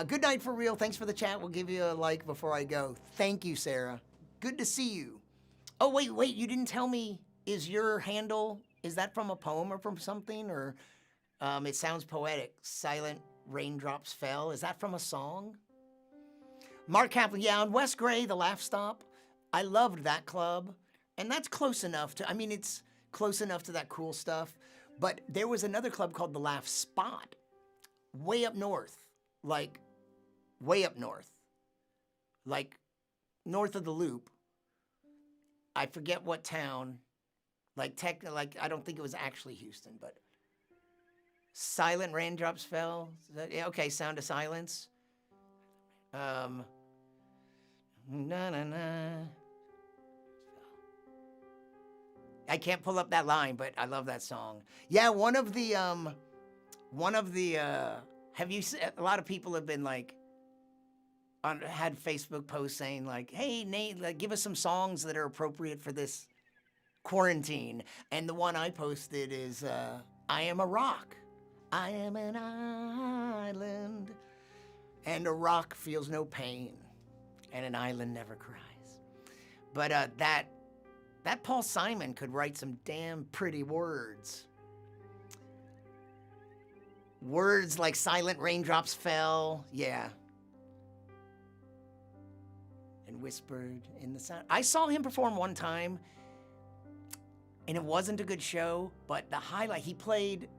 Good night for real. Thanks for the chat. We'll give you a like before I go. Thank you, Sarah. Good to see you. Oh, wait. You didn't tell me. Is your handle, is that from a poem or from something? Or it sounds poetic. Silent raindrops fell. Is that from a song? Mark Kaplan, yeah, on West Gray, the Laugh Stop. I loved that club. And that's close enough it's close enough to that cool stuff. But there was another club called the Laugh Spot, way up north, like way up north, like north of the Loop. I forget what town, like I don't think it was actually Houston, but Silent Raindrops Fell. Yeah, okay, Sound of Silence. Na na na. I can't pull up that line, but I love that song. Yeah, one of the have you seen, a lot of people have been like had Facebook posts saying like, hey Nate, like, give us some songs that are appropriate for this quarantine. And the one I posted is I Am a Rock. I am an island, and a rock feels no pain, and an island never cries. But that Paul Simon could write some damn pretty words. Words like silent raindrops fell, yeah. And whispered in the sound. I saw him perform one time, and it wasn't a good show, but the highlight, he played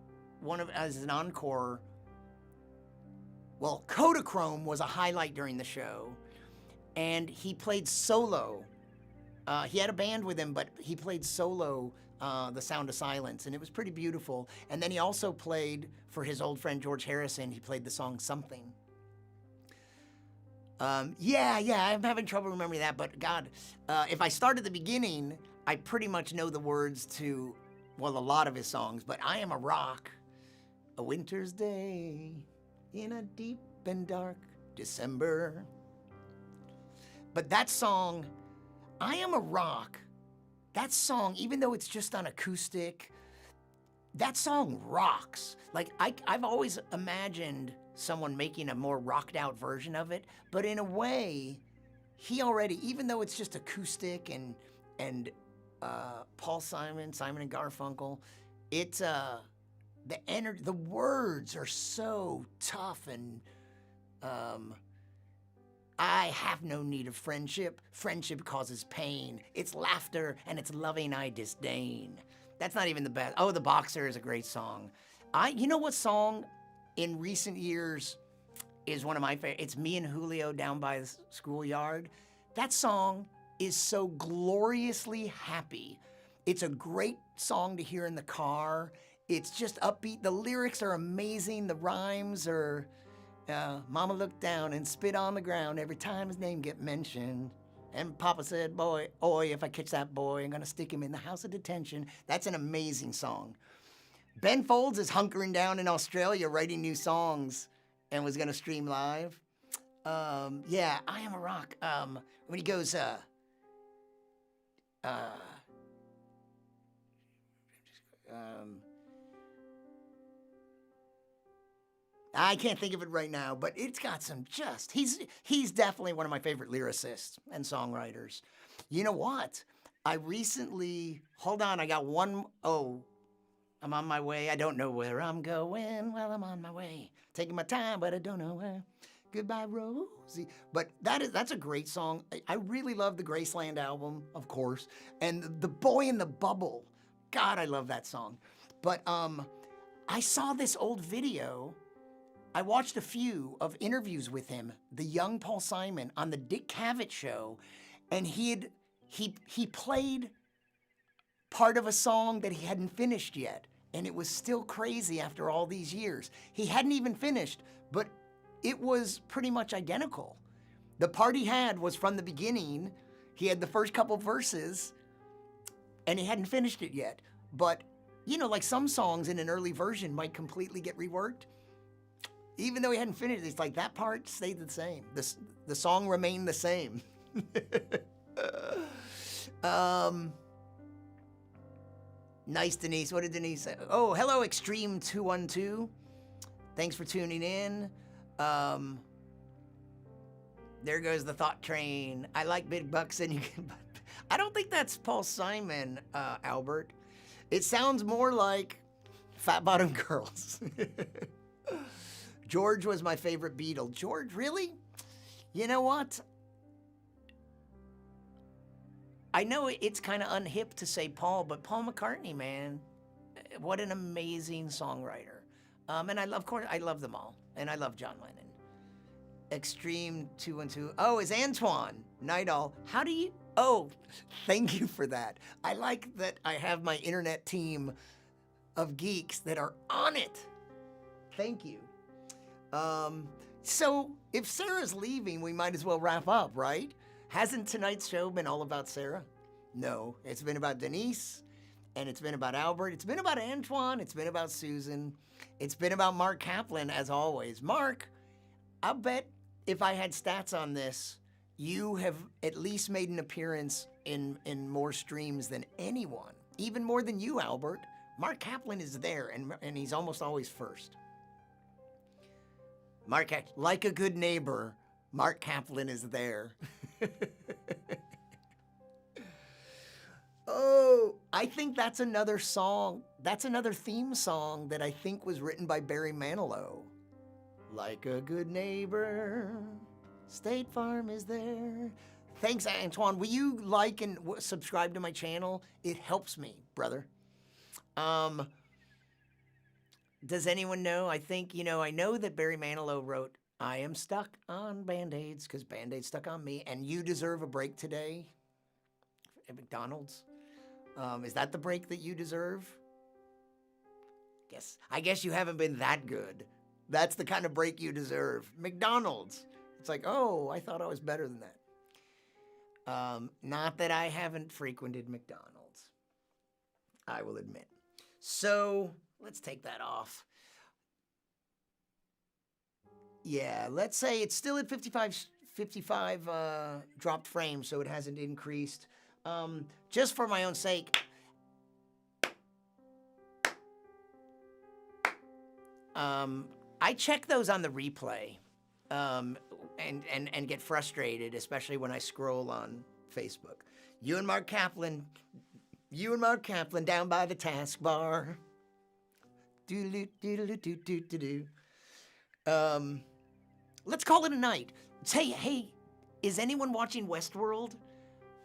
as an encore. Well, Kodachrome was a highlight during the show, and he played solo. He had a band with him, but he played solo The Sound of Silence, and it was pretty beautiful. And then he also played for his old friend George Harrison. He played the song Something. Yeah, I'm having trouble remembering that, but God, if I start at the beginning, I pretty much know the words to, well, a lot of his songs, but I Am a Rock, a winter's day in a deep and dark December. But that song, I Am a Rock, that song, even though it's just on acoustic, that song rocks. Like, I've always imagined someone making a more rocked out version of it, but in a way, he already, even though it's just acoustic and Paul Simon and Garfunkel, it's the energy, the words are so tough and I have no need of friendship. Friendship causes pain. It's laughter and it's loving I disdain. That's not even the best. Oh, The Boxer is a great song. You know what song in recent years is one of my favorite? It's Me and Julio Down by the Schoolyard. That song is so gloriously happy. It's a great song to hear in the car. It's just upbeat. The lyrics are amazing. The rhymes are, Mama looked down and spit on the ground every time his name get mentioned. And Papa said, boy, oi, if I catch that boy, I'm gonna stick him in the house of detention. That's an amazing song. Ben Folds is hunkering down in Australia writing new songs and was gonna stream live. Yeah, I Am a Rock. When he goes, I can't think of it right now, but it's got some he's definitely one of my favorite lyricists and songwriters. You know what? I recently, hold on, I got one, I'm on my way. I don't know where I'm going. Well, I'm on my way. Taking my time, but I don't know where. Goodbye, Rosie. But that's a great song. I really love the Graceland album, of course. And The Boy in the Bubble. God, I love that song. But I saw this old video. I watched a few of interviews with him, the young Paul Simon, on the Dick Cavett show, and he played part of a song that he hadn't finished yet, and it was still crazy after all these years. He hadn't even finished, but it was pretty much identical. The part he had was from the beginning. He had the first couple verses, and he hadn't finished it yet. But, you know, like some songs in an early version might completely get reworked. Even though he hadn't finished, it's like that part stayed the same. The song remained the same. Nice, Denise. What did Denise say? Oh, hello, Extreme212. Thanks for tuning in. There goes the thought train. I like big bucks and you can... I don't think that's Paul Simon, Albert. It sounds more like Fat Bottom Girls. George was my favorite Beatle. George, really? You know what? I know it's kind of unhip to say Paul, but Paul McCartney, man, what an amazing songwriter. And I love them all. And I love John Lennon. Extreme212. Oh, it's Antoine Nightall. How do you... Oh, thank you for that. I like that I have my internet team of geeks that are on it. Thank you. So if Sarah's leaving, we might as well wrap up, right? Hasn't tonight's show been all about Sarah? No, it's been about Denise, and it's been about Albert, it's been about Antoine, it's been about Susan, it's been about Mark Kaplan, as always. Mark, I'll bet if I had stats on this, you have at least made an appearance in more streams than anyone, even more than you, Albert. Mark Kaplan is there, and he's almost always first. Mark, like a good neighbor, Mark Kaplan is there. Oh, I think that's another song. That's another theme song that I think was written by Barry Manilow. Like a good neighbor, State Farm is there. Thanks, Antoine. Will you like and subscribe to my channel? It helps me, brother. Does anyone know? I think, I know that Barry Manilow wrote, I am stuck on Band-Aids because Band-Aids stuck on me, and you deserve a break today at McDonald's. Is that the break that you deserve? I guess you haven't been that good. That's the kind of break you deserve. McDonald's. It's like, oh, I thought I was better than that. Not that I haven't frequented McDonald's, I will admit. So let's take that off. Yeah, let's say it's still at 55 dropped frames, so it hasn't increased. Just for my own sake, I check those on the replay, and get frustrated, especially when I scroll on Facebook. You and Mark Kaplan down by the taskbar. Do. Let's call it a night. Hey, is anyone watching Westworld?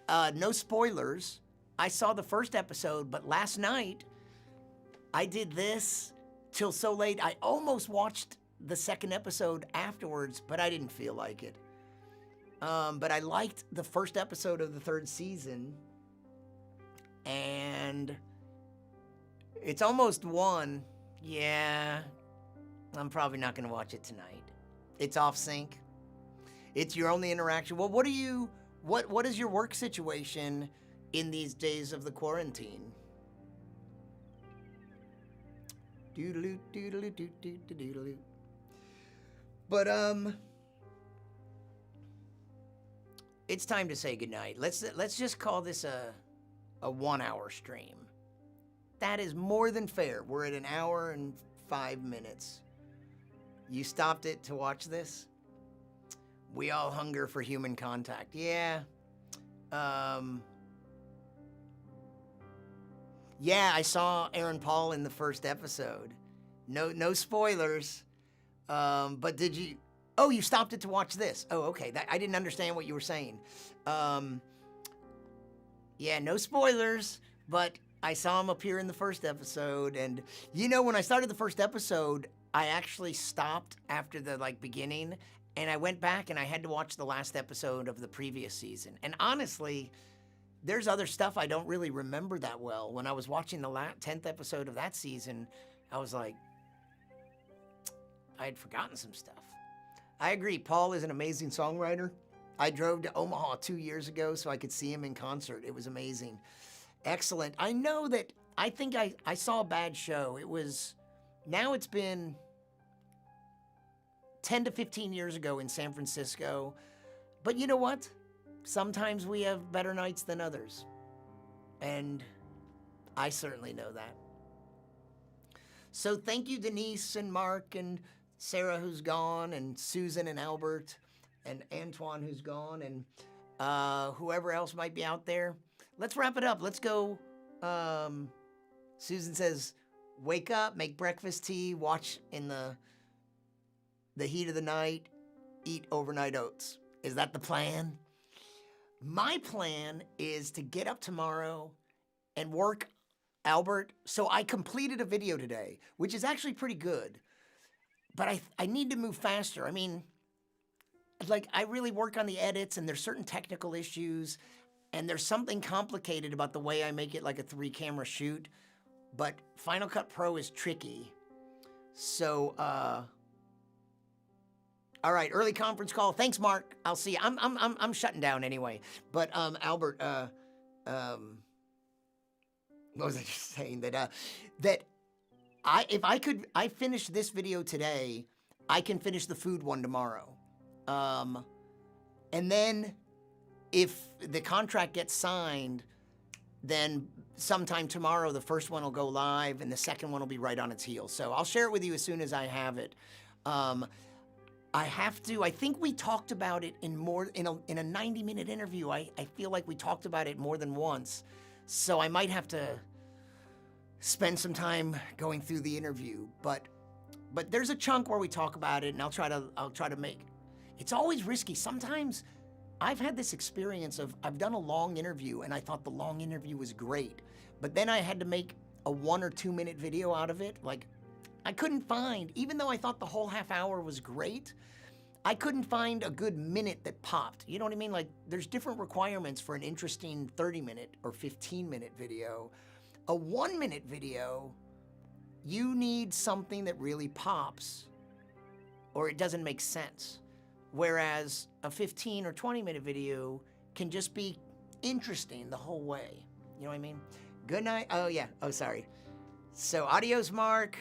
No spoilers. I saw the first episode, but last night I did this till so late. I almost watched the second episode afterwards, but I didn't feel like it. But I liked the first episode of the third season, and it's almost 1. Yeah, I'm probably not going to watch it tonight. It's off sync. It's your only interaction. Well, what is your work situation in these days of the quarantine? Doodaloo, doodaloo, doodaloo, doodaloo. But it's time to say goodnight. Let's just call this a 1-hour stream. That is more than fair. We're at 1 hour and 5 minutes. You stopped it to watch this? We all hunger for human contact. Yeah. Yeah, I saw Aaron Paul in the first episode. No spoilers. But did you... Oh, you stopped it to watch this. Oh, okay. I didn't understand what you were saying. Yeah, no spoilers, but I saw him appear in the first episode. And, when I started the first episode, I actually stopped after the, beginning, and I went back and I had to watch the last episode of the previous season. And honestly, there's other stuff I don't really remember that well. When I was watching the 10th episode of that season, I was like, I had forgotten some stuff. I agree, Paul is an amazing songwriter. I drove to Omaha 2 years ago so I could see him in concert. It was amazing. Excellent. I know that, I think I saw a bad show. Now it's been 10 to 15 years ago in San Francisco. But you know what? Sometimes we have better nights than others. And I certainly know that. So thank you, Denise and Mark and Sarah, who's gone, and Susan and Albert, and Antoine, who's gone, and whoever else might be out there. Let's wrap it up. Let's go. Susan says, wake up, make breakfast tea, watch in the heat of the night, eat overnight oats. Is that the plan? My plan is to get up tomorrow and work, Albert. So I completed a video today, which is actually pretty good. But I need to move faster. I mean, I really work on the edits, and there's certain technical issues, and there's something complicated about the way I make it like a 3-camera shoot. But Final Cut Pro is tricky. So, all right, early conference call. Thanks, Mark. I'll see you. I'm shutting down anyway. But Albert, what was I just saying? That if I finish this video today, I can finish the food one tomorrow. And then if the contract gets signed, then sometime tomorrow the first one will go live and the second one will be right on its heels. So I'll share it with you as soon as I have it. I think we talked about it in a 90-minute interview. I feel like we talked about it more than once. So I might have to spend some time going through the interview, but there's a chunk where we talk about it, and I'll try to make. It's always risky. Sometimes I've had this experience of I've done a long interview and I thought the long interview was great, but then I had to make a 1 or 2 minute video out of it. I couldn't find, even though I thought the whole half hour was great, I couldn't find a good minute that popped. You know what I mean? Like, there's different requirements for an interesting 30-minute or 15-minute video. A 1-minute video, you need something that really pops, or it doesn't make sense. Whereas a 15 or 20-minute video can just be interesting the whole way. You know what I mean? Good night. Oh, yeah. Oh, sorry. So, adios, Mark.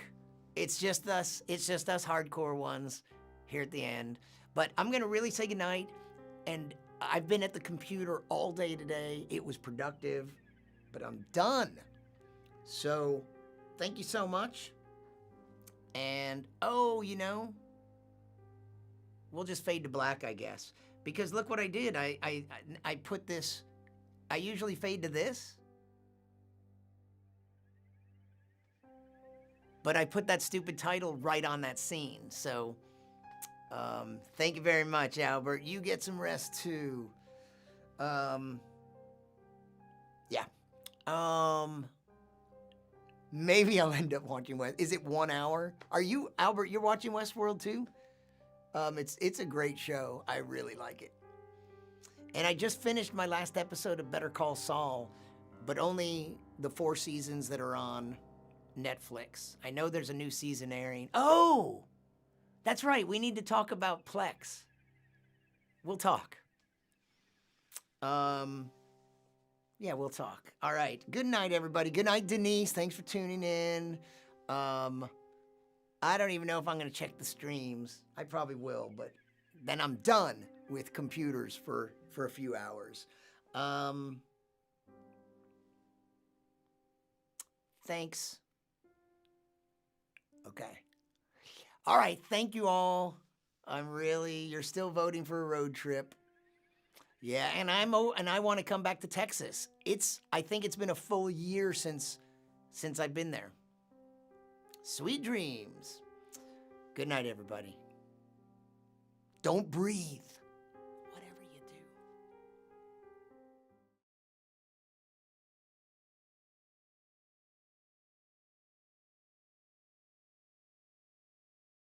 It's just us hardcore ones here at the end. But I'm going to really say goodnight. And I've been at the computer all day today. It was productive, but I'm done. So, thank you so much. And, oh, you know, we'll just fade to black, I guess. Because look what I did. I put this, I usually fade to this. But I put that stupid title right on that scene. So, thank you very much, Albert. You get some rest too. Yeah. Maybe I'll end up watching West. Is it 1 hour? Are you, Albert, you're watching Westworld too? It's a great show. I really like it. And I just finished my last episode of Better Call Saul, but only the 4 seasons that are on Netflix. I know there's a new season airing. Oh, that's right. We need to talk about Plex. We'll talk. Yeah, we'll talk. All right. Good night, everybody. Good night, Denise. Thanks for tuning in. I don't even know if I'm going to check the streams. I probably will, but then I'm done with computers for a few hours. Thanks. Okay. All right. Thank you all. You're still voting for a road trip. Yeah, and I want to come back to Texas. I think it's been a full year since I've been there. Sweet dreams. Good night, everybody. Don't breathe.